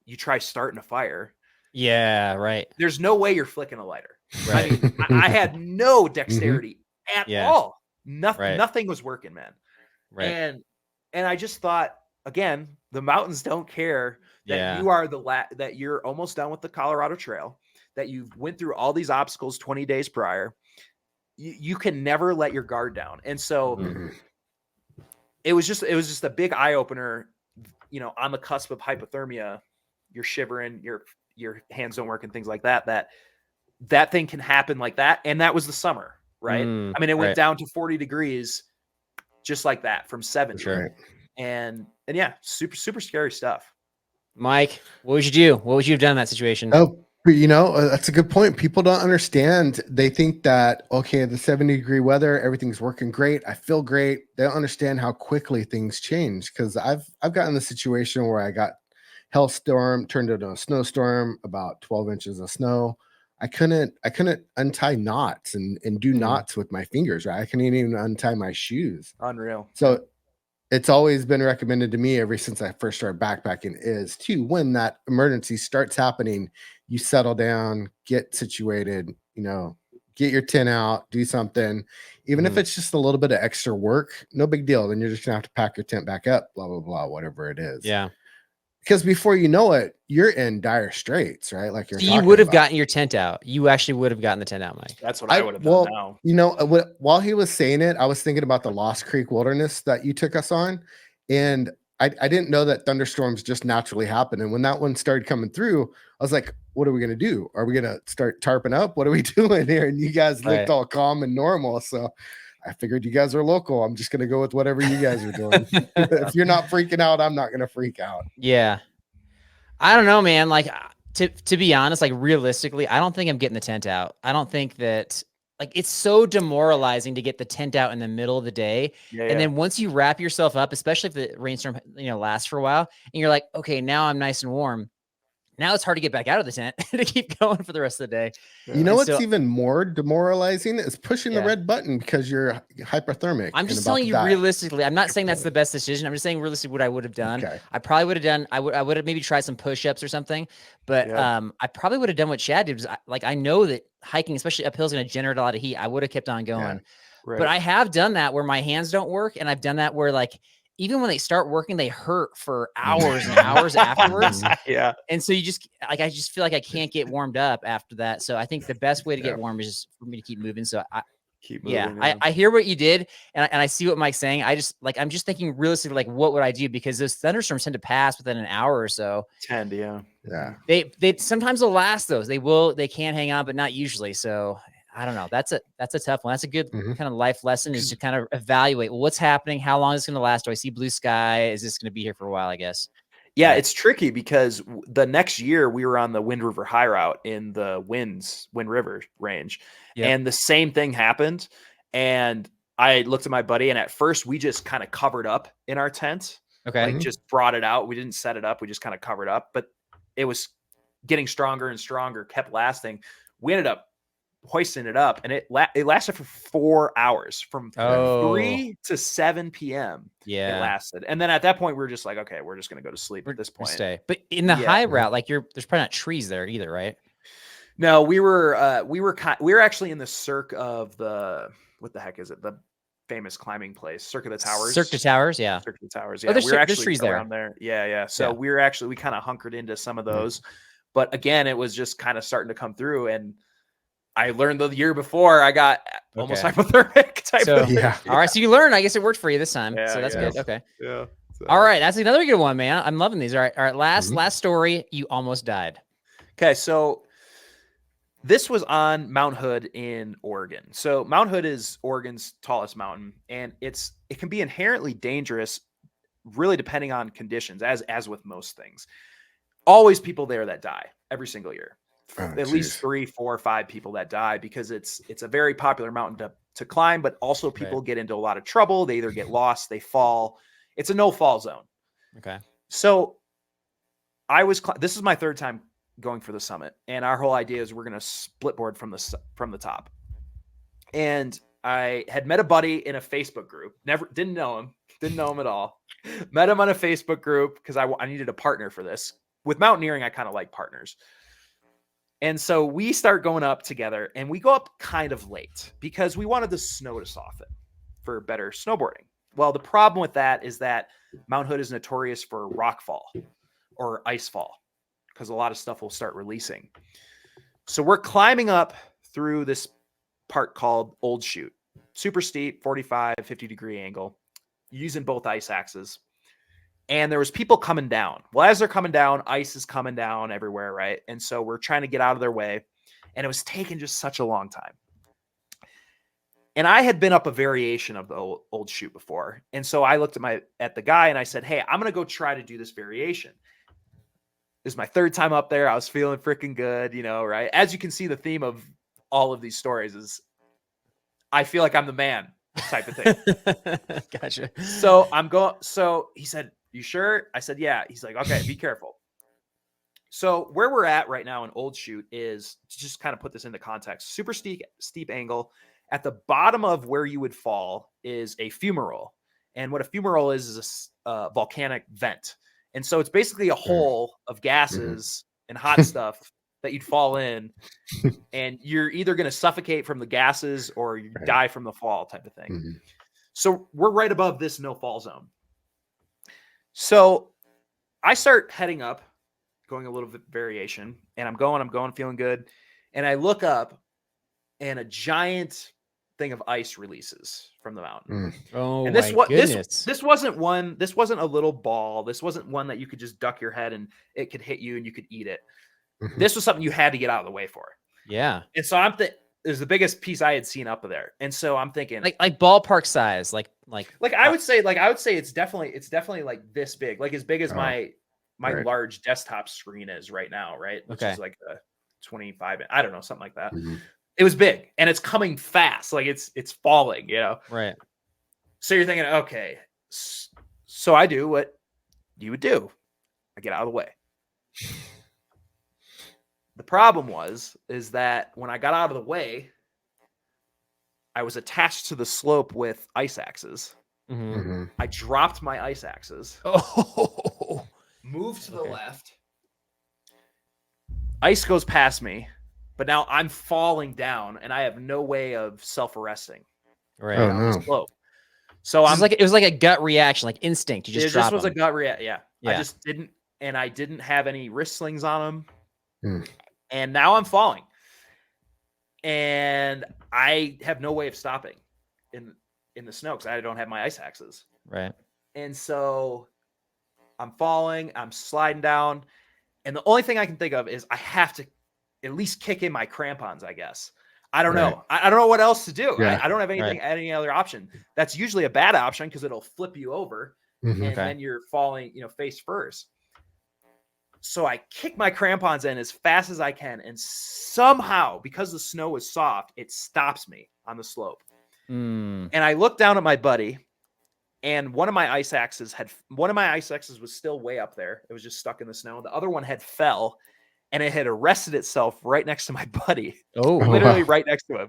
you try starting a fire. Yeah, right. There's no way you're flicking a lighter. Right. I mean, I had no dexterity at all. Nothing was working, man. Right. And I just thought, again, the mountains don't care that you are that you're almost done with the Colorado Trail, that you've went through all these obstacles 20 days prior. You can never let your guard down. And so it was just a big eye opener, on the cusp of hypothermia. You're shivering, your hands don't work and things like that thing can happen like that. And that was the summer, right? I mean, it went down to 40 degrees just like that from 70. Sure. And yeah, super, super scary stuff. Mike, what would you do? What would you have done in that situation? Oh, but that's a good point. People don't understand. They think that, okay, the 70-degree weather, everything's working great. I feel great. They don't understand how quickly things change. Cause I've gotten the situation where I got hailstorm turned into a snowstorm, about 12 inches of snow. I couldn't untie knots and do knots with my fingers, right? I couldn't even untie my shoes. Unreal. So it's always been recommended to me ever since I first started backpacking is to, when that emergency starts happening, you settle down, get situated, get your tent out, do something, even if it's just a little bit of extra work, no big deal. Then you're just gonna have to pack your tent back up, blah blah blah, whatever it is. Yeah. Because before you know it, you're in dire straits, right? Like you're. So you would have gotten your tent out. You actually would have gotten the tent out, Mike. That's what I would have done now. You know, while he was saying it, I was thinking about the Lost Creek Wilderness that you took us on, and I didn't know that thunderstorms just naturally happen. And when that one started coming through, I was like, "What are we gonna do? Are we gonna start tarping up? What are we doing here?" And you guys looked all calm and normal, so I figured you guys are local. I'm just gonna go with whatever you guys are doing. If you're not freaking out, I'm not gonna freak out. Yeah. I don't know, man. Like to be honest, like realistically, I don't think I'm getting the tent out. I don't think that like it's so demoralizing to get the tent out in the middle of the day. And then once you wrap yourself up, especially if the rainstorm, lasts for a while and you're like, okay, now I'm nice and warm. Now it's hard to get back out of the tent to keep going for the rest of the day. You know what's even more demoralizing is pushing the red button because you're hypothermic. I'm just telling you realistically. I'm not saying that's the best decision. I'm just saying realistically what I would have done. Okay. I probably would have done. I would have maybe tried some push-ups or something. But I probably would have done what Chad did. I know that hiking, especially uphill, is going to generate a lot of heat. I would have kept on going. Yeah. Right. But I have done that where my hands don't work, and I've done that where even when they start working, they hurt for hours and hours afterwards. Yeah. And so you just I just feel like I can't get warmed up after that. So I think the best way to get warm is just for me to keep moving. So keep moving. Yeah. I hear what you did and I see what Mike's saying. I'm just thinking realistically, what would I do? Because those thunderstorms tend to pass within an hour or so. Yeah. They sometimes will last those. They can hang on, but not usually. So I don't know. That's a tough one. That's a good kind of life lesson is to kind of evaluate what's happening. How long is it going to last? Do I see blue sky? Is this going to be here for a while? I guess. Yeah, it's tricky because the next year we were on the Wind River High Route in the Wind River range, and the same thing happened. And I looked at my buddy, and at first we just kind of covered up in our tent. Okay, just brought it out. We didn't set it up. We just kind of covered up, but it was getting stronger and stronger. Kept lasting. We ended up hoisting it up, and it lasted for 4 hours from 3 to 7 p.m. Yeah, it lasted, and then at that point we were just like, okay, we're just gonna go to sleep at this point. Stay, but in the high route, there's probably not trees there either, right? No, we were actually in the Cirque of the what the heck is it? The famous climbing place, Cirque of the Towers. Cirque du Towers, yeah. Cirque of the Towers, yeah. Oh, we're actually trees around there. Yeah. So we kind of hunkered into some of those, but again, it was just kind of starting to come through and. I learned the year before I got almost hypothermic type of thing. Yeah. All right. So you learned, I guess it worked for you this time. So that's good. Okay. Yeah. So. All right. That's another good one, man. I'm loving these. All right. Last story. You almost died. Okay. So this was on Mount Hood in Oregon. So Mount Hood is Oregon's tallest mountain, and it can be inherently dangerous, really depending on conditions, as with most things. Always people there that die every single year. At least 3, 4, 5 people that die because it's a very popular mountain to climb, but also people get into a lot of trouble. They either get lost, they fall. It's a no fall zone. Okay. So this is my third time going for the summit, and our whole idea is we're going to split board from the top. And I had met a buddy in a Facebook group. Didn't know him at all. Met him on a Facebook group because I needed a partner for this. With mountaineering, I kind of like partners. And so we start going up together, and we go up kind of late because we wanted the snow to soften for better snowboarding. Well, the problem with that is that Mount Hood is notorious for rock fall or ice fall because a lot of stuff will start releasing. So we're climbing up through this part called Old Chute. Super steep, 45, 50 degree angle, using both ice axes. And there was people coming down. Well, as they're coming down, ice is coming down everywhere, right? And so we're trying to get out of their way. And it was taking just such a long time. And I had been up a variation of the old chute before. And so I looked at the guy and I said, hey, I'm going to go try to do this variation. This is my third time up there. I was feeling freaking good, right? As you can see, the theme of all of these stories is I feel like I'm the man type of thing. Gotcha. So he said, you sure? I said, yeah. He's like, okay, be careful. So where we're at right now in Old Chute is, to just kind of put this into context, super steep angle. At the bottom of where you would fall is a fumarole. And what a fumarole is a volcanic vent. And so it's basically a hole of gases and hot stuff that you'd fall in, and you're either going to suffocate from the gases or you die from the fall type of thing. Mm-hmm. So we're right above this no fall zone. So I start heading up, going a little bit variation, and I'm going, feeling good. And I look up, and a giant thing of ice releases from the mountain. Oh, and this my goodness. This wasn't a little ball. This wasn't one that you could just duck your head and it could hit you and you could eat it. This was something you had to get out of the way for. Yeah. And so it was the biggest piece I had seen up there. And so I'm thinking like ballpark size, like I would say it's definitely like this big, like as big as my large desktop screen is right now, right? Which is like a 25, I don't know, something like that. It was big and it's coming fast. Like it's falling, you know? Right. So you're thinking, okay, so I do what you would do. I get out of the way. The problem is that when I got out of the way, I was attached to the slope with ice axes. I dropped my ice axes. Moved to the left. Ice goes past me, but now I'm falling down and I have no way of self-arresting. Right. On the slope. So it was like a gut reaction, like instinct. You just this was a gut reaction. Yeah. I just didn't have any wrist slings on them. And now I'm falling. And I have no way of stopping in the snow because I don't have my ice axes. Right. And so I'm falling, I'm sliding down. And the only thing I can think of is I have to at least kick in my crampons, I guess. I don't know. I don't know what else to do. I don't have any other option. That's usually a bad option because it'll flip you over and then you're falling, face first. So I kick my crampons in as fast as I can. And somehow, because the snow is soft, it stops me on the slope. And I look down at my buddy, and one of my ice axes was still way up there. It was just stuck in the snow. The other one had fell, and it had arrested itself right next to my buddy. Literally right next to him.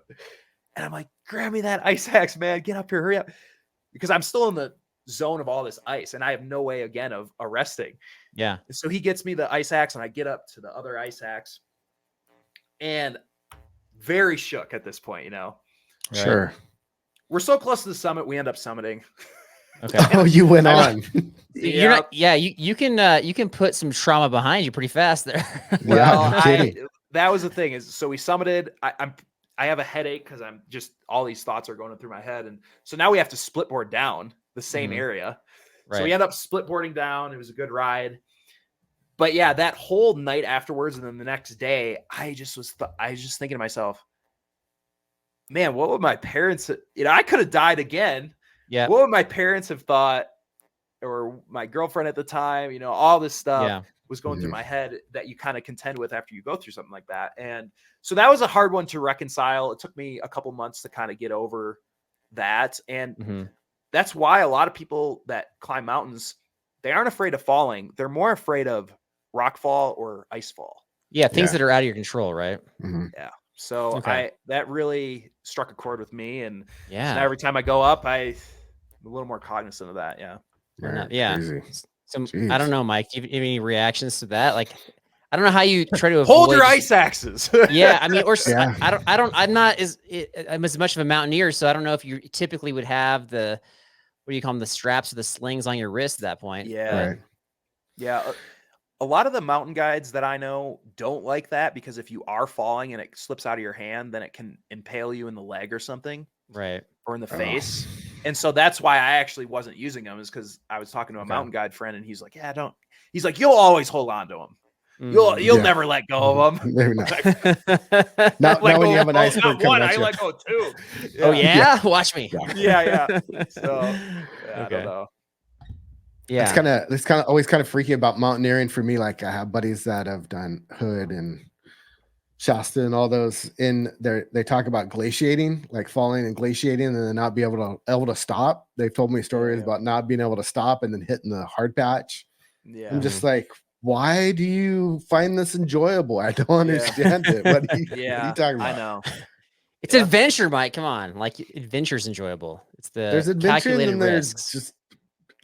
And I'm like, grab me that ice axe, man. Get up here, hurry up. Because I'm still in the zone of all this ice, and I have no way, again, of arresting. Yeah. So he gets me the ice axe, and I get up to the other ice axe. And very shook at this point, Sure. We're so close to the summit, we end up summiting. Okay. Oh, you went on. You're not, you can put some trauma behind you pretty fast there. Well, that was the thing is, so we summited. I have a headache because I'm just, all these thoughts are going through my head. And so now we have to split board down the same area. Right. So we end up split boarding down. It was a good ride. But yeah, that whole night afterwards and then the next day, I was just thinking to myself, man, what would my parents, I could have died again. Yeah. What would my parents have thought, or my girlfriend at the time, all this stuff was going through my head that you kind of contend with after you go through something like that. And so that was a hard one to reconcile. It took me a couple months to kind of get over that. And that's why a lot of people that climb mountains, they aren't afraid of falling. They're more afraid of rock fall or ice fall. Yeah. Things that are out of your control. Right. Yeah. So that really struck a chord with me. And so now every time I go up, I'm a little more cognizant of that. Yeah. Crazy. So jeez. I don't know, Mike, do you have any reactions to that? Like, I don't know how you try to hold your ice axes. I mean, I'm not as much of a mountaineer. So I don't know if you typically would have what do you call them? The straps or the slings on your wrist at that point. Yeah. Right. Yeah. A lot of the mountain guides that I know don't like that because if you are falling and it slips out of your hand, then it can impale you in the leg or something. Right. Or in the face. And so that's why I actually wasn't using them, is because I was talking to a mountain guide friend and he's like, he's like, you'll always hold on to them. You'll never let go of them. Maybe not. Now when you have an iceberg coming at you. I let go too. Yeah. Oh yeah? Watch me. Yeah. So I don't know. Yeah, it's kind of always kind of freaky about mountaineering for me. Like I have buddies that have done Hood and Shasta and all those they talk about glaciating, like falling and glaciating and then not be able to stop. They've told me stories about not being able to stop and then hitting the hard patch. Yeah. I'm just like, why do you find this enjoyable? I don't understand it. What are you talking about? I know. It's adventure, Mike. Come on. Like adventure's enjoyable. It's the there's adventure calculated and there's risks. just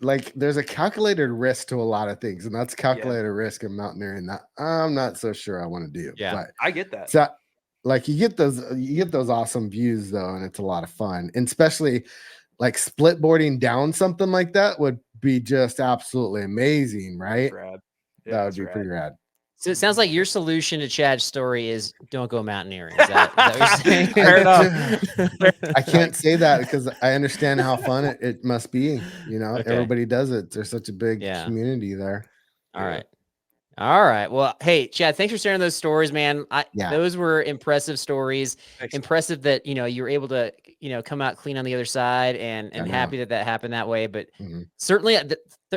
like there's a calculated risk to a lot of things, and that's calculated risk in mountaineering that I'm not so sure I want to do. Yeah, but I get that. so like you get those awesome views though, and it's a lot of fun, and especially like split boarding down something like that would be just absolutely amazing, right? Rad. That would be pretty rad. So it sounds like your solution to Chad's story is don't go mountaineering. Is that what you're saying? Fair enough. I can't say that because I understand how fun it must be. You know, Okay. everybody does it. There's such a big community there. All right. All right. Well, hey, Chad, thanks for sharing those stories, man. Those were impressive stories. Thanks. Impressive that, you were able to, come out clean on the other side, and happy that happened that way. But certainly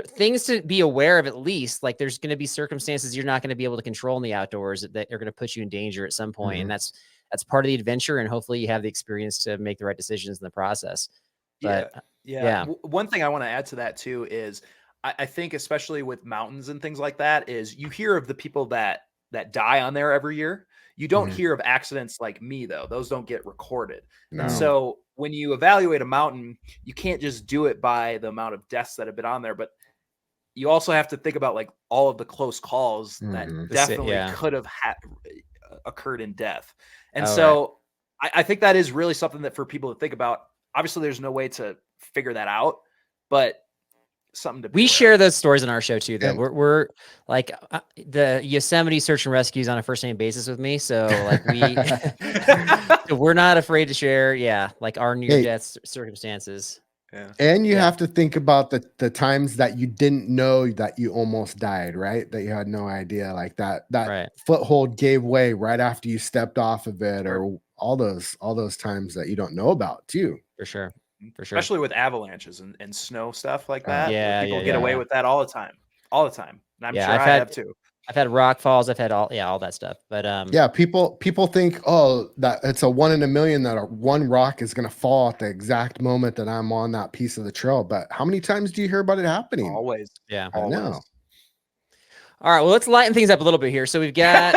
things to be aware of, at least, like there's going to be circumstances you're not going to be able to control in the outdoors that are going to put you in danger at some point. And that's part of the adventure. And hopefully you have the experience to make the right decisions in the process. But yeah. One thing I want to add to that too is I think, especially with mountains and things like that, is you hear of the people that die on there every year. You don't hear of accidents like me, though. Those don't get recorded. No. And so when you evaluate a mountain, you can't just do it by the amount of deaths that have been on there, but you also have to think about like all of the close calls that definitely could have occurred in death. And I think that is really something that for people to think about. Obviously, there's no way to figure that out, but something to be share those stories on our show too, though. We're like the Yosemite search and rescues on a first name basis with me, so like we're not afraid to share like our near death circumstances. And you have to think about the times that you didn't know that you almost died, right? That you had no idea, like that foothold gave way right after you stepped off of it, or all those times that you don't know about too. For sure. Especially with avalanches and snow stuff like that. People get yeah. away with that all the time. And I'm sure I have too. I've had rock falls. I've had all that stuff. But people think, that it's a 1 in a million that one rock is going to fall at the exact moment that I'm on that piece of the trail. But how many times do you hear about it happening? Always. Yeah. I know. All right. Well, let's lighten things up a little bit here. So we've got,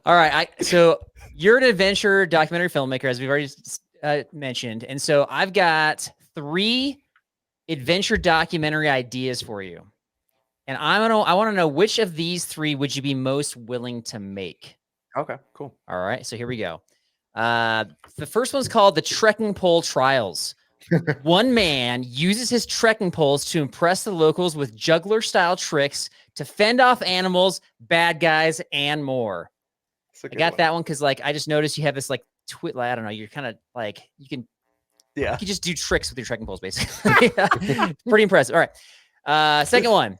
all right. So you're an adventure documentary filmmaker, as we've already mentioned. And so I've got 3 adventure documentary ideas for you. And I want to know which of these 3 would you be most willing to make? Okay, cool. All right. So here we go. The first one's called the Trekking Pole Trials. One man uses his trekking poles to impress the locals with juggler-style tricks to fend off animals, bad guys, and more. I got that one because, like, I just noticed you have this, like, I don't know. You're kind of like you can just do tricks with your trekking poles, basically. Pretty impressive. All right. Second one,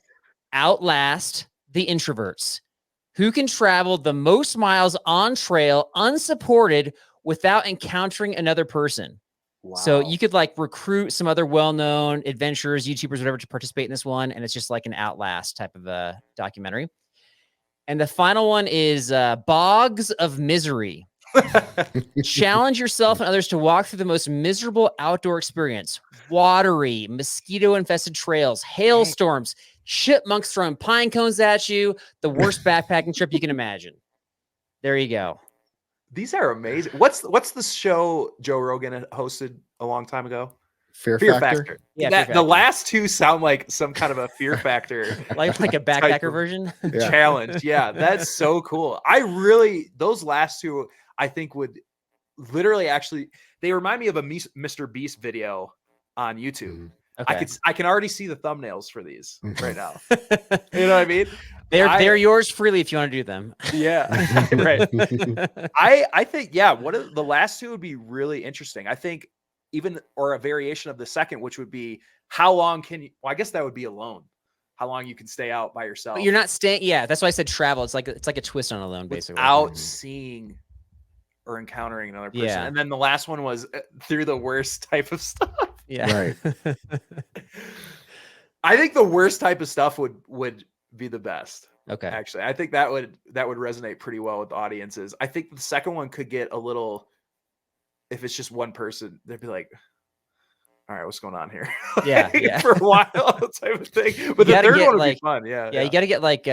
Outlast the Introverts, who can travel the most miles on trail unsupported without encountering another person. Wow. So you could like recruit some other well-known adventurers, YouTubers, whatever, to participate in this one, and it's just like an Outlast type of a documentary. And the final one is Bogs of Misery. Challenge yourself and others to walk through the most miserable outdoor experience. Watery, mosquito-infested trails, hailstorms, chipmunks throwing pine cones at you, the worst backpacking trip you can imagine. There you go. These are amazing. What's the show Joe Rogan hosted a long time ago? Fear Factor. Yeah, Fear Factor. The last 2 sound like some kind of a Fear Factor, like a backpacker version challenge. Yeah, that's so cool. Those last 2, I think, would literally they remind me of a Mr. Beast video on YouTube. Okay. I can already see the thumbnails for these right now. You know what I mean? They're yours freely if you want to do them. Yeah. Right. I think, one of the last 2 would be really interesting. I think or a variation of the second, which would be how long can you, I guess that would be alone. How long you can stay out by yourself. But you're not staying. Yeah. That's why I said travel. It's like a twist on alone, basically. Without seeing or encountering another person. Yeah. And then the last one was through the worst type of stuff. Yeah. Right. I think the worst type of stuff would be the best. Okay. Actually, I think that would resonate pretty well with audiences. I think the second one could get a little, if it's just one person, they'd be like, all right, what's going on here? Yeah. For a while type of thing. But the third one would be fun. Yeah. You got to get like,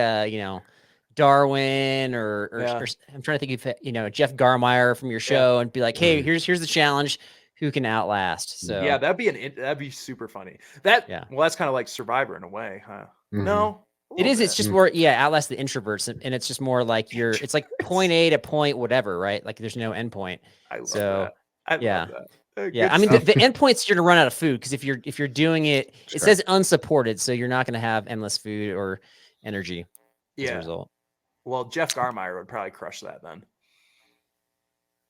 Darwin or I'm trying to think of, Jeff Garmeyer from your show and be like, hey, here's the challenge. who can outlast. So yeah, that'd be super funny. Well, that's kind of like Survivor in a way, huh? Mhm. No, it is. It's just more, outlast the introverts, and it's just more like it's like point A to point whatever, right? Like there's no end point. I love So that. I love that. Yeah, Good I mean stuff. the end point's you're gonna run out of food because if you're doing it, it Sure. says unsupported, so you're not gonna have endless food or energy as a result. Well, Jeff Garmire would probably crush that then.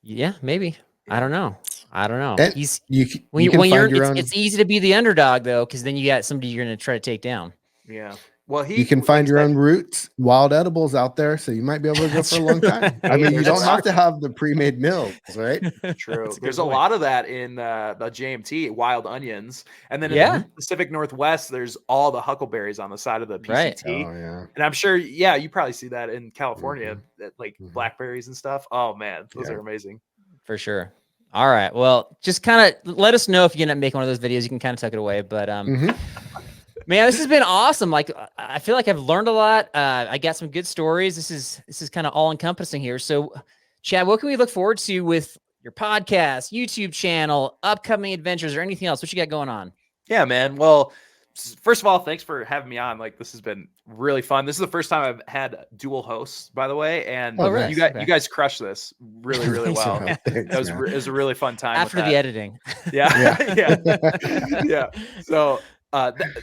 Yeah, maybe. I don't know. And He's you when can find your own. it's easy to be the underdog though, because then you got somebody you're gonna try to take down. Yeah. Well, You can find your own roots, wild edibles out there, so you might be able to go That's for a long time. I mean, you That's don't have to have the pre-made meals, right? True. That's a There's good a point. lot of that in the JMT, wild onions, and then in Yeah. the Pacific Northwest, there's all the huckleberries on the side of the PCT. Right. Oh yeah. And I'm sure, you probably see that in California, that, like Mhm. blackberries and stuff. Oh man, those Yeah. are amazing. For sure. All right. Well, just kind of let us know if you end up making one of those videos. You can kind of tuck it away. But Mhm. man, this has been awesome. Like I feel like I've learned a lot. I got some good stories. This is kind of all encompassing here. So, Chad, what can we look forward to with your podcast, YouTube channel, upcoming adventures, or anything else? What you got going on? Yeah, man. Well, first of all, thanks for having me on. Like, this has been really fun. This is the first time I've had dual hosts, by the way, and Oh, really? you guys crushed this really, really Thanks, well. man. It was a really fun time After with the that. editing. Yeah. So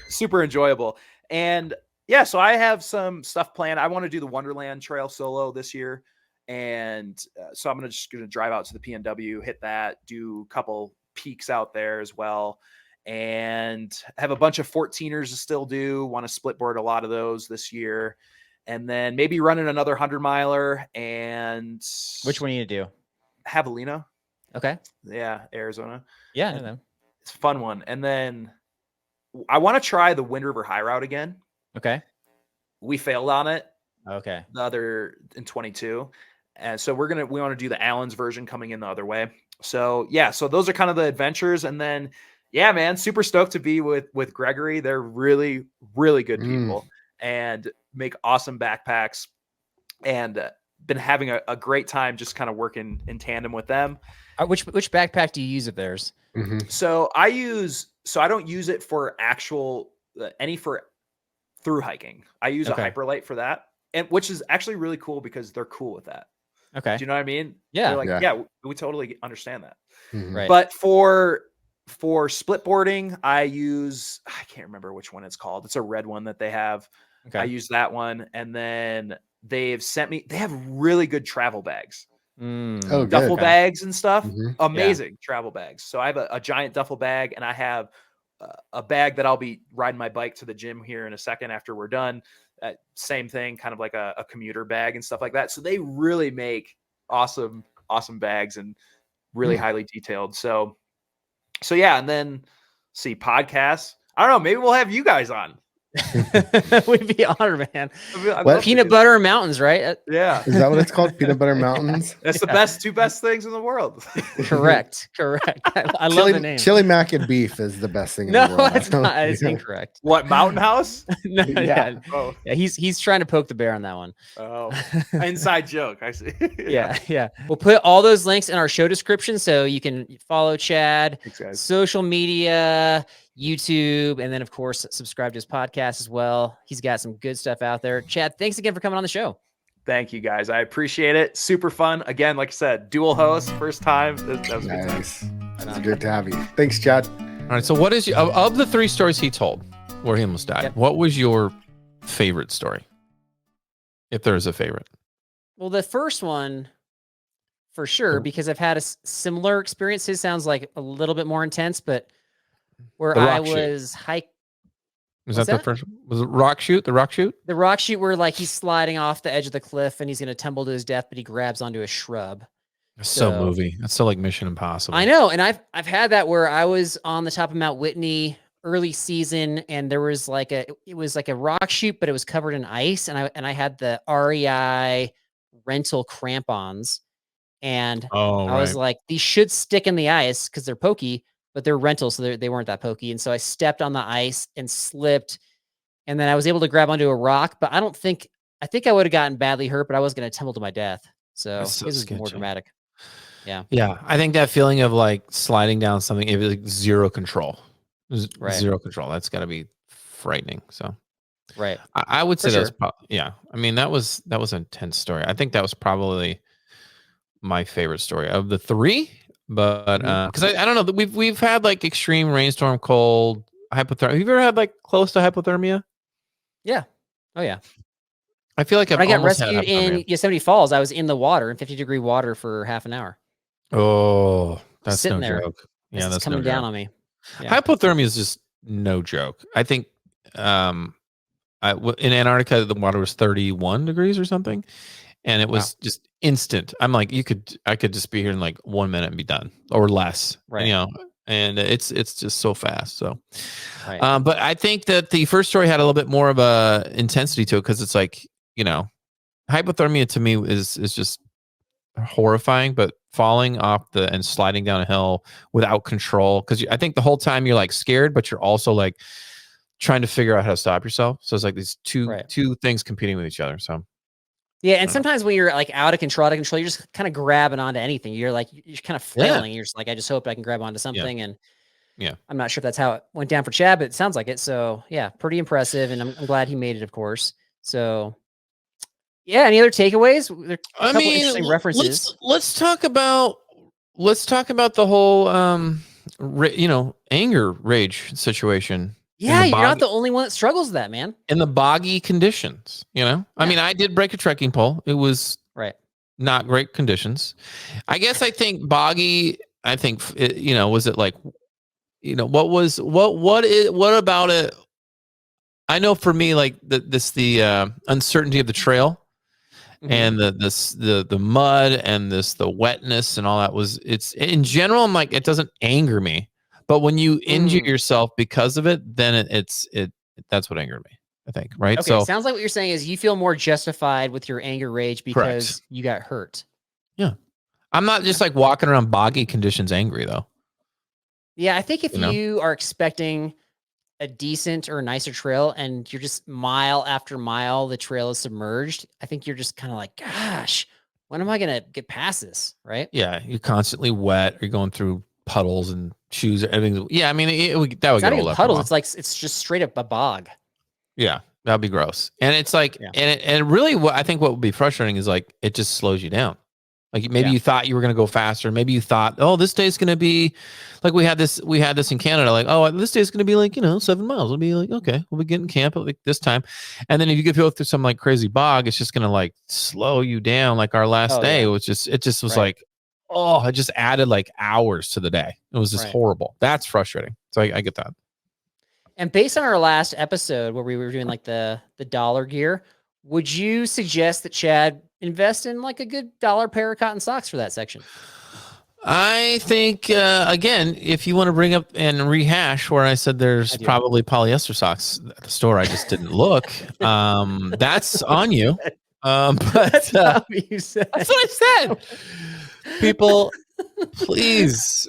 super enjoyable. And yeah, so I have some stuff planned. I want to do the Wonderland Trail solo this year. And so I'm just going to drive out to the PNW, hit that, do a couple peaks out there as well. And have a bunch of 14ers to still do. Want to split board a lot of those this year. And then maybe running another 100-miler. And Which one are you gonna do? Javelina. Okay. Yeah, Arizona. Yeah, I know them. It's a fun one. And then I want to try the Wind River High Route again. Okay. We failed on it. Okay. The other in 22. And so we want to do the Allen's version coming in the other way. So yeah, so those are kind of the adventures. And then yeah, man, super stoked to be with Gregory. They're really, really good people and make awesome backpacks, and been having a great time just kind of working in tandem with them. Which backpack do you use of theirs? Mhm. So I don't use it for actual for through hiking. I use a Hyperlite for that, and which is actually really cool because they're cool with that. Okay. Do you know what I mean? Yeah. They're like, Yeah. yeah, we totally understand that. Mhm. Right. But for split boarding, I can't remember which one it's called. It's a red one that they have. Okay. I use that one. And then they have really good travel bags, Oh, good. duffel bags and stuff. Mhm. Amazing travel bags. So I have a giant duffel bag, and I have a bag that I'll be riding my bike to the gym here in a second after we're done. Same thing, kind of like a commuter bag and stuff like that. So they really make awesome bags and really highly detailed. So yeah, and then see podcasts. I don't know. Maybe we'll have you guys on. We'd be honored, man. What? Peanut butter mountains, right? Yeah. Is that what it's called? Peanut Butter Mountains? That's the two best things in the world. Correct. I love the name. Chili mac and beef is the best thing in No, the world. it's not. It's incorrect. What, Mountain House? No, yeah. Oh. Yeah, he's trying to poke the bear on that one. Oh, inside joke. I see. Yeah. We'll put all those links in our show description so you can follow Chad, Thanks, guys. social media, YouTube, and then of course subscribe to his podcast as well. He's got some good stuff out there. Chad, thanks again for coming on the show. Thank you, guys. I appreciate it. Super fun. Again, like I said, dual host, first time. That was a good time. Nice. It's good to have you. Thanks, Chad. All right. So, what is of the 3 stories he told where he almost died? Yep. What was your favorite story, if there is a favorite? Well, the first one, for sure, because I've had a similar experience. His sounds like a little bit more intense, but where The I rock shoot. was hiking. Was What's that the that? first? Was it rock shoot? The rock shoot? The rock shoot where like he's sliding off the edge of the cliff and he's going to tumble to his death, but he grabs onto a shrub. That's so So- movie. That's so like Mission Impossible. I know, and I've had that where I was on the top of Mount Whitney early season, and there was like it was like a rock shoot, but it was covered in ice, and I had the REI rental crampons, and Oh, I was like, these should stick in the ice because they're pokey, but they're rental, so they weren't that pokey, and so I stepped on the ice and slipped, and then I was able to grab onto a rock, but I think I would have gotten badly hurt, but I was going to tumble to my death. So That's so this is more sketchy. dramatic. Yeah. Yeah. I think that feeling of like sliding down something, it was like zero control. Right. Zero control. That's got to be frightening. So Right. I would For say that was sure. yeah. I mean, that was an intense story. I think that was probably my favorite story of the three. But because I don't know, we've had like extreme rainstorm, cold, hypothermia. Have you ever had like close to hypothermia? Yeah. Oh yeah. I feel like I've When I got almost had rescued hypothermia. in Yosemite Falls, I was in the water in 50-degree water for half an hour. Oh, Just that's sitting no there joke. as Yeah, it's that's no coming down joke. on me. Yeah. Hypothermia is just no joke. I think in Antarctica the water was 31 degrees or something, and it was just instant. I'm like, I could just be here in like 1 minute and be done or less. Right. You know, and it's just so fast. So, Right. but I think that the first story had a little bit more of a intensity to it because it's like, you know, hypothermia to me is just horrifying, but falling off and sliding down a hill without control, because I think the whole time you're like scared, but you're also like trying to figure out how to stop yourself. So it's like these two things competing with each other. So yeah, and sometimes when you're like out of control, you're just kind of grabbing onto anything. You're like you're kind of flailing. You're just like, I just hope I can grab onto something. And I'm not sure if that's how it went down for Chad, but it sounds like it. So yeah, pretty impressive, and I'm glad he made it, of course. So yeah, any other takeaways? There are a couple interesting references. Let's talk about the whole anger rage situation. Yeah, you're not the only one that struggles with that, man. In the boggy conditions, I mean, I did break a trekking pole. It was not great conditions. I guess I think boggy. I think was it like, what about it? I know for me, like the uncertainty of the trail. And the mud and the wetness and all that it's in general, I'm like, it doesn't anger me, but when you injure yourself because of it, then that's what angered me, I think. Right. Okay. So sounds like what you're saying is you feel more justified with your anger rage because you got hurt. Yeah. I'm not just like walking around boggy conditions angry though. Yeah. I think if you are expecting a decent or nicer trail and you're just mile after mile, the trail is submerged, I think you're just kind of like, gosh, when am I going to get past this? Right. Yeah. You're constantly wet. You're going through puddles and shoes. Everything. Yeah. I mean, that would get old. Puddles. It's like, it's just straight up a bog. Yeah. That'd be gross. And it's like, and really what I think what would be frustrating is like, it just slows you down. Like maybe you thought you were going to go faster. Maybe you thought, oh, this day's going to be like we had this in Canada. Like, oh, this day's going to be like, 7 miles. It'll be like, okay, we'll be getting camp at like this time. And then if you go through some like crazy bog, it's just going to like slow you down. Like our last day, it just was like, oh, it just added like hours to the day. It was just horrible. That's frustrating. So I get that. And based on our last episode where we were doing like the dollar gear, would you suggest that Chad invest in like a good $1 pair of cotton socks for that section? I think, again, if you want to bring up and rehash where I said there's probably polyester socks at the store, I just didn't look. That's on you. But that's what you said. That's what I said. People, please.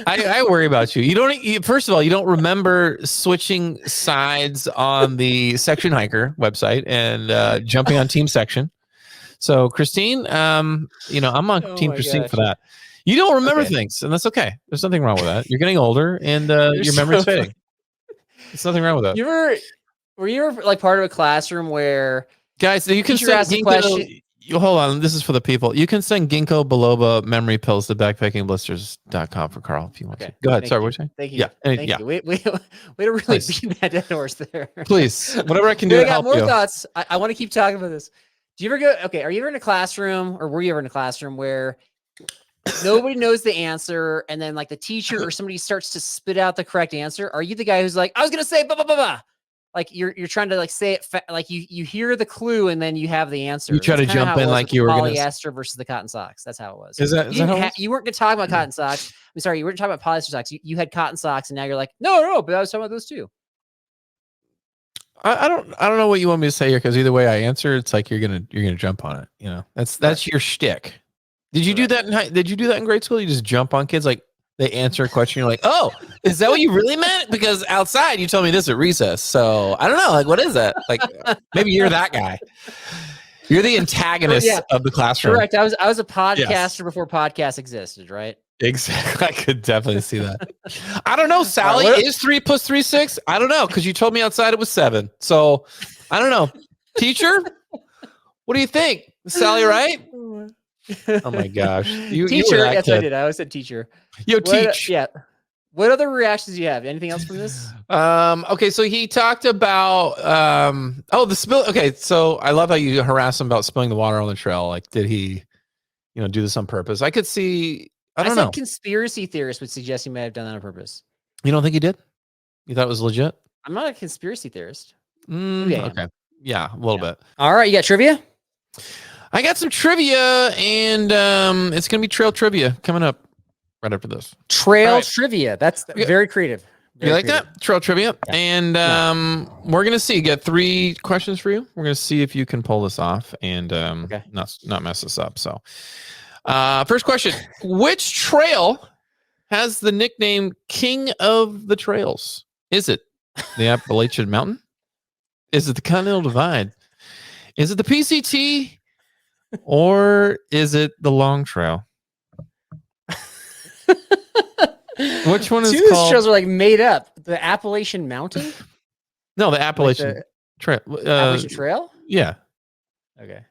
I worry about you. First of all, you don't remember switching sides on the Section Hiker website and jumping on Team Section. So Christine, I'm on Team Christine for that. You don't remember things, and that's okay. There's nothing wrong with that. You're getting older, and your memory's fading. There's nothing wrong with that. Were you ever like part of a classroom where guys, you can send Ginkgo? Hold on, this is for the people. You can send ginkgo biloba memory pills to backpackingblisters.com for Carl if you want to. Go ahead. Sorry, what you saying? Thank you. Yeah, Thank you. We don't really beat that dead horse there. Please, whatever I can do to help you. I got more thoughts. I want to keep talking about this. Do you ever go? Okay, are you ever in a classroom, or were you ever in a classroom where nobody knows the answer, and then like the teacher or somebody starts to spit out the correct answer? Are you the guy who's like, I was gonna say blah blah blah blah? Like you're trying to like say it like you hear the clue and then you have the answer. You try to jump in like you were going to polyester versus the cotton socks. That's how it was. Is that how you weren't going to talk about cotton socks. I'm sorry, you weren't talking about polyester socks. You had cotton socks, and now you're like, no, but I was talking about those too. I don't know what you want me to say here, because either way I answer, it's like you're gonna jump on it. That's your shtick. Did you do that Did you do that in grade school? You just jump on kids like they answer a question. You're like, oh, is that what you really meant? Because outside you told me this at recess. So I don't know. Like, what is that? Like, maybe you're that guy. You're the antagonist of the classroom. Correct. I was a podcaster before podcasts existed, right? Exactly. I could definitely see that. I don't know, Sally. Is 3 + 3 6? I don't know, because you told me outside it was 7. So I don't know. Teacher, what do you think? Is Sally right? Oh my gosh. Teacher. Yes, I did. I always said teacher. Teach. Yeah. What other reactions do you have? Anything else from this? Okay, so he talked about the spill. Okay, so I love how you harass him about spilling the water on the trail. Like, did he, do this on purpose? I could see. I don't know. Conspiracy theorists would suggest he may have done that on purpose. You don't think he did? You thought it was legit? I'm not a conspiracy theorist. Okay. Yeah, a little bit. All right, you got trivia? I got some trivia, and it's gonna be trail trivia coming up right after this. Trail trivia. That's very creative. You like that? Trail trivia. Yeah. And we're gonna see. You got 3 questions for you. We're gonna see if you can pull this off and not mess this up. So first question. Which trail has the nickname King of the Trails? Is it the Appalachian Mountain? Is it the Continental Divide? Is it the PCT? Or is it the Long Trail? Which one is Two called? trails are like made up. The Appalachian Mountain? No, the Appalachian Trail. Appalachian Trail? Yeah. Okay.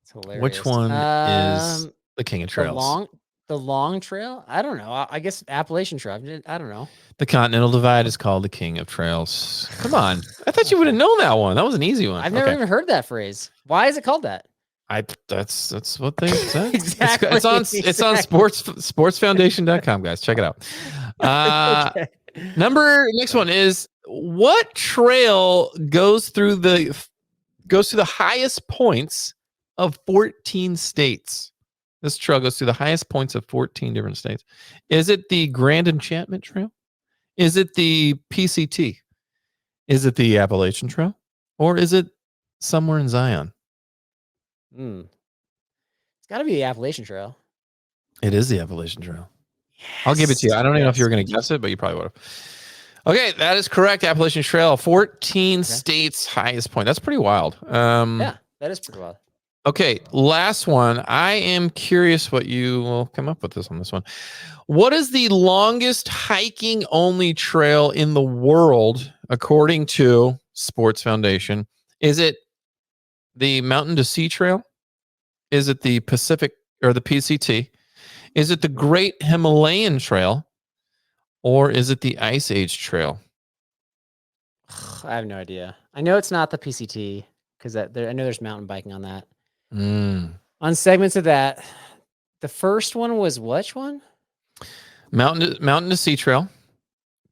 It's hilarious. Which one is the King of Trails? The Long Trail? I don't know. I guess Appalachian Trail. I don't know. The Continental Divide is called the King of Trails. Come on. I thought you would have known that one. That was an easy one. I've never even heard that phrase. Why is it called that? That's what they said. Exactly. It's on sportsfoundation.com, guys. Check it out. Next one is, what trail goes through the highest points of 14 states? This trail goes through the highest points of 14 different states. Is it the Grand Enchantment Trail? Is it the PCT? Is it the Appalachian Trail? Or is it somewhere in Zion? It's got to be the Appalachian Trail. It is the Appalachian Trail. Yes. I'll give it to you. I don't even know if you were going to guess it, but you probably would have. Okay, that is correct. Appalachian Trail, 14 states, highest point. That's pretty wild. Yeah, that is pretty wild. Okay, last one. I am curious what you will come up with on this one. What is the longest hiking only trail in the world, according to Sports Foundation? Is it the Mountain to Sea Trail? Is it the Pacific or the PCT? Is it the Great Himalayan Trail? Or is it the Ice Age Trail? I have no idea. I know it's not the PCT because I know there's mountain biking on that. On segments of that, the first one was which one? Mountain to Sea Trail.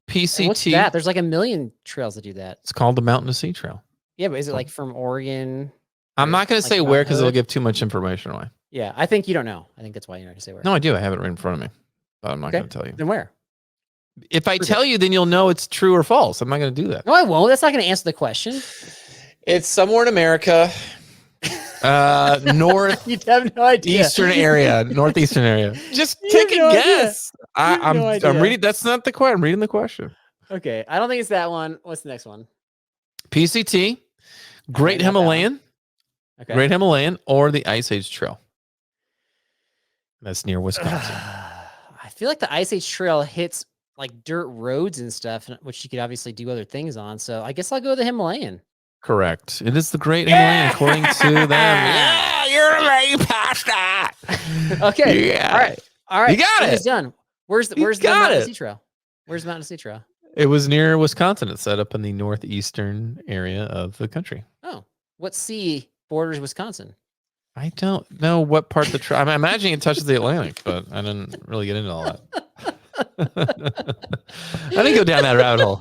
PCT. And what's that? There's like a million trails that do that. It's called the Mountain to Sea Trail. Yeah, but is it like from Oregon? I'm not going to say where because it'll give too much information away. Yeah, I think you don't know. I think that's why you're not going to say where. No, I do. I have it right in front of me, but I'm not going to tell you. Then where? If I tell you, then you'll know it's true or false. I'm not going to do that. No, I won't. That's not going to answer the question. It's somewhere in America. North. You have no idea. Northeastern area. Just take a guess. I'm reading. That's not the question. I'm reading the question. Okay, I don't think it's that one. What's the next one? PCT, Great Himalayan, Great Himalayan, or the Ice Age Trail. That's near Wisconsin. I feel like the Ice Age Trail hits like dirt roads and stuff, which you could obviously do other things on. So I guess I'll go with the Himalayan. Correct. It is the Great Himalayan, according to them. Yeah, you're right past that. Okay. Yeah. All right. You got it. It's done. Where's the Mountain Sea Trail? Where's the Mountain Sea Trail? It was near Wisconsin. It's set up in the northeastern area of the country. Oh, what sea borders Wisconsin? I don't know what part of the trail. I'm imagining it touches the Atlantic, but I didn't really get into all that. I didn't go down that rabbit hole.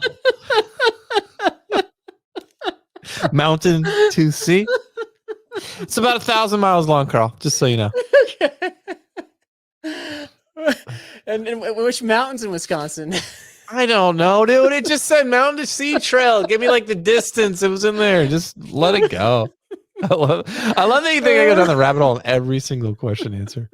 Mountain to sea. It's about 1,000 miles long, Carl. Just so you know. Okay. And which mountains in Wisconsin? I don't know, dude. It just said Mountain to Sea Trail. Give me like the distance. It was in there. Just let it go. I love that you think I go down the rabbit hole in every single question answer.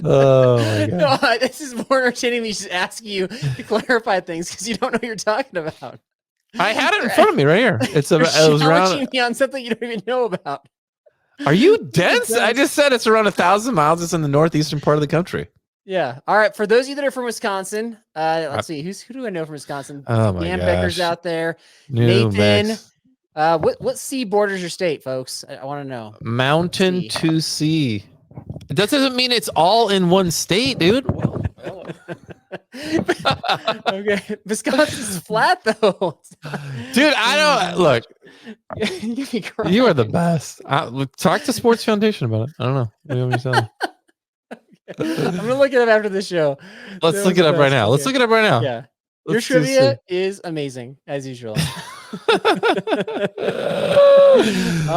Oh my god! No, this is more entertaining. Me just asking you to clarify things because you don't know what you're talking about. I had it in front of me right here. It was around me on something you don't even know about. Are you dense? I just said it's around 1,000 miles. It's in the northeastern part of the country. Yeah. All right. For those of you that are from Wisconsin, let's see. Who do I know from Wisconsin? Oh my Dan gosh. Becker's out there. New Nathan. Mex. What sea borders your state, folks? I want to know. Mountain to sea. That doesn't mean it's all in one state, dude. Okay. Wisconsin's flat though. Dude, I don't look. You are the best. Talk to Sports Foundation about it. I don't know. What do you want me to tell you? I'm gonna look it up after the show. Let's look it up right now. Let's look it up right now. Yeah. Your Let's trivia is amazing, as usual. All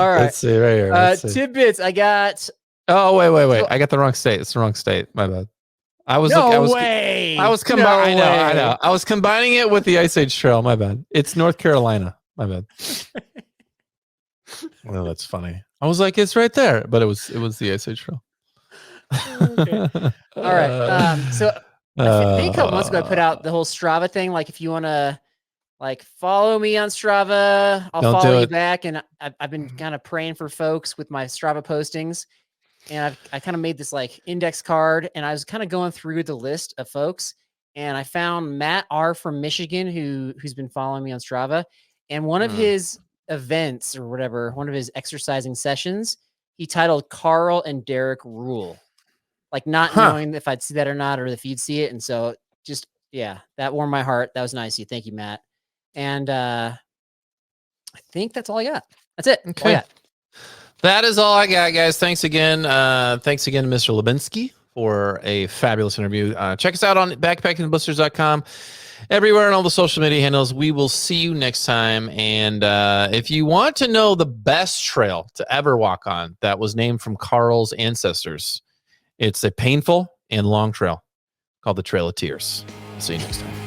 right. Let's see right here. Let's see. Tidbits. I got. Oh, wait. I got the wrong state. It's the wrong state. My bad. I was way. I was combining. I know. I was combining it with the Ice Age Trail. My bad. It's North Carolina. My bad. Well, that's funny. I was like, it's right there, but it was the Ice Age Trail. Okay. All right. So I think a couple months ago I put out the whole Strava thing. Like, if you want to like follow me on Strava, I'll follow you back. And I've been kind of praying for folks with my Strava postings. And I kind of made this like index card, and I was kind of going through the list of folks, and I found Matt R from Michigan who's been following me on Strava, and one of his events or whatever, one of his exercising sessions, he titled Carl and Derek Rule, like not knowing if I'd see that or not, or if you'd see it. And so just, yeah, that warmed my heart. That was nice of you. Thank you, Matt. And I think that's all I got. That's it. Okay. All I got. That is all I got, guys. Thanks again. Thanks again to Mr. Lubinski for a fabulous interview. Check us out on backpackingblisters.com, everywhere on all the social media handles. We will see you next time. And if you want to know the best trail to ever walk on that was named from Carl's ancestors, it's a painful and long trail called the Trail of Tears. See you next time.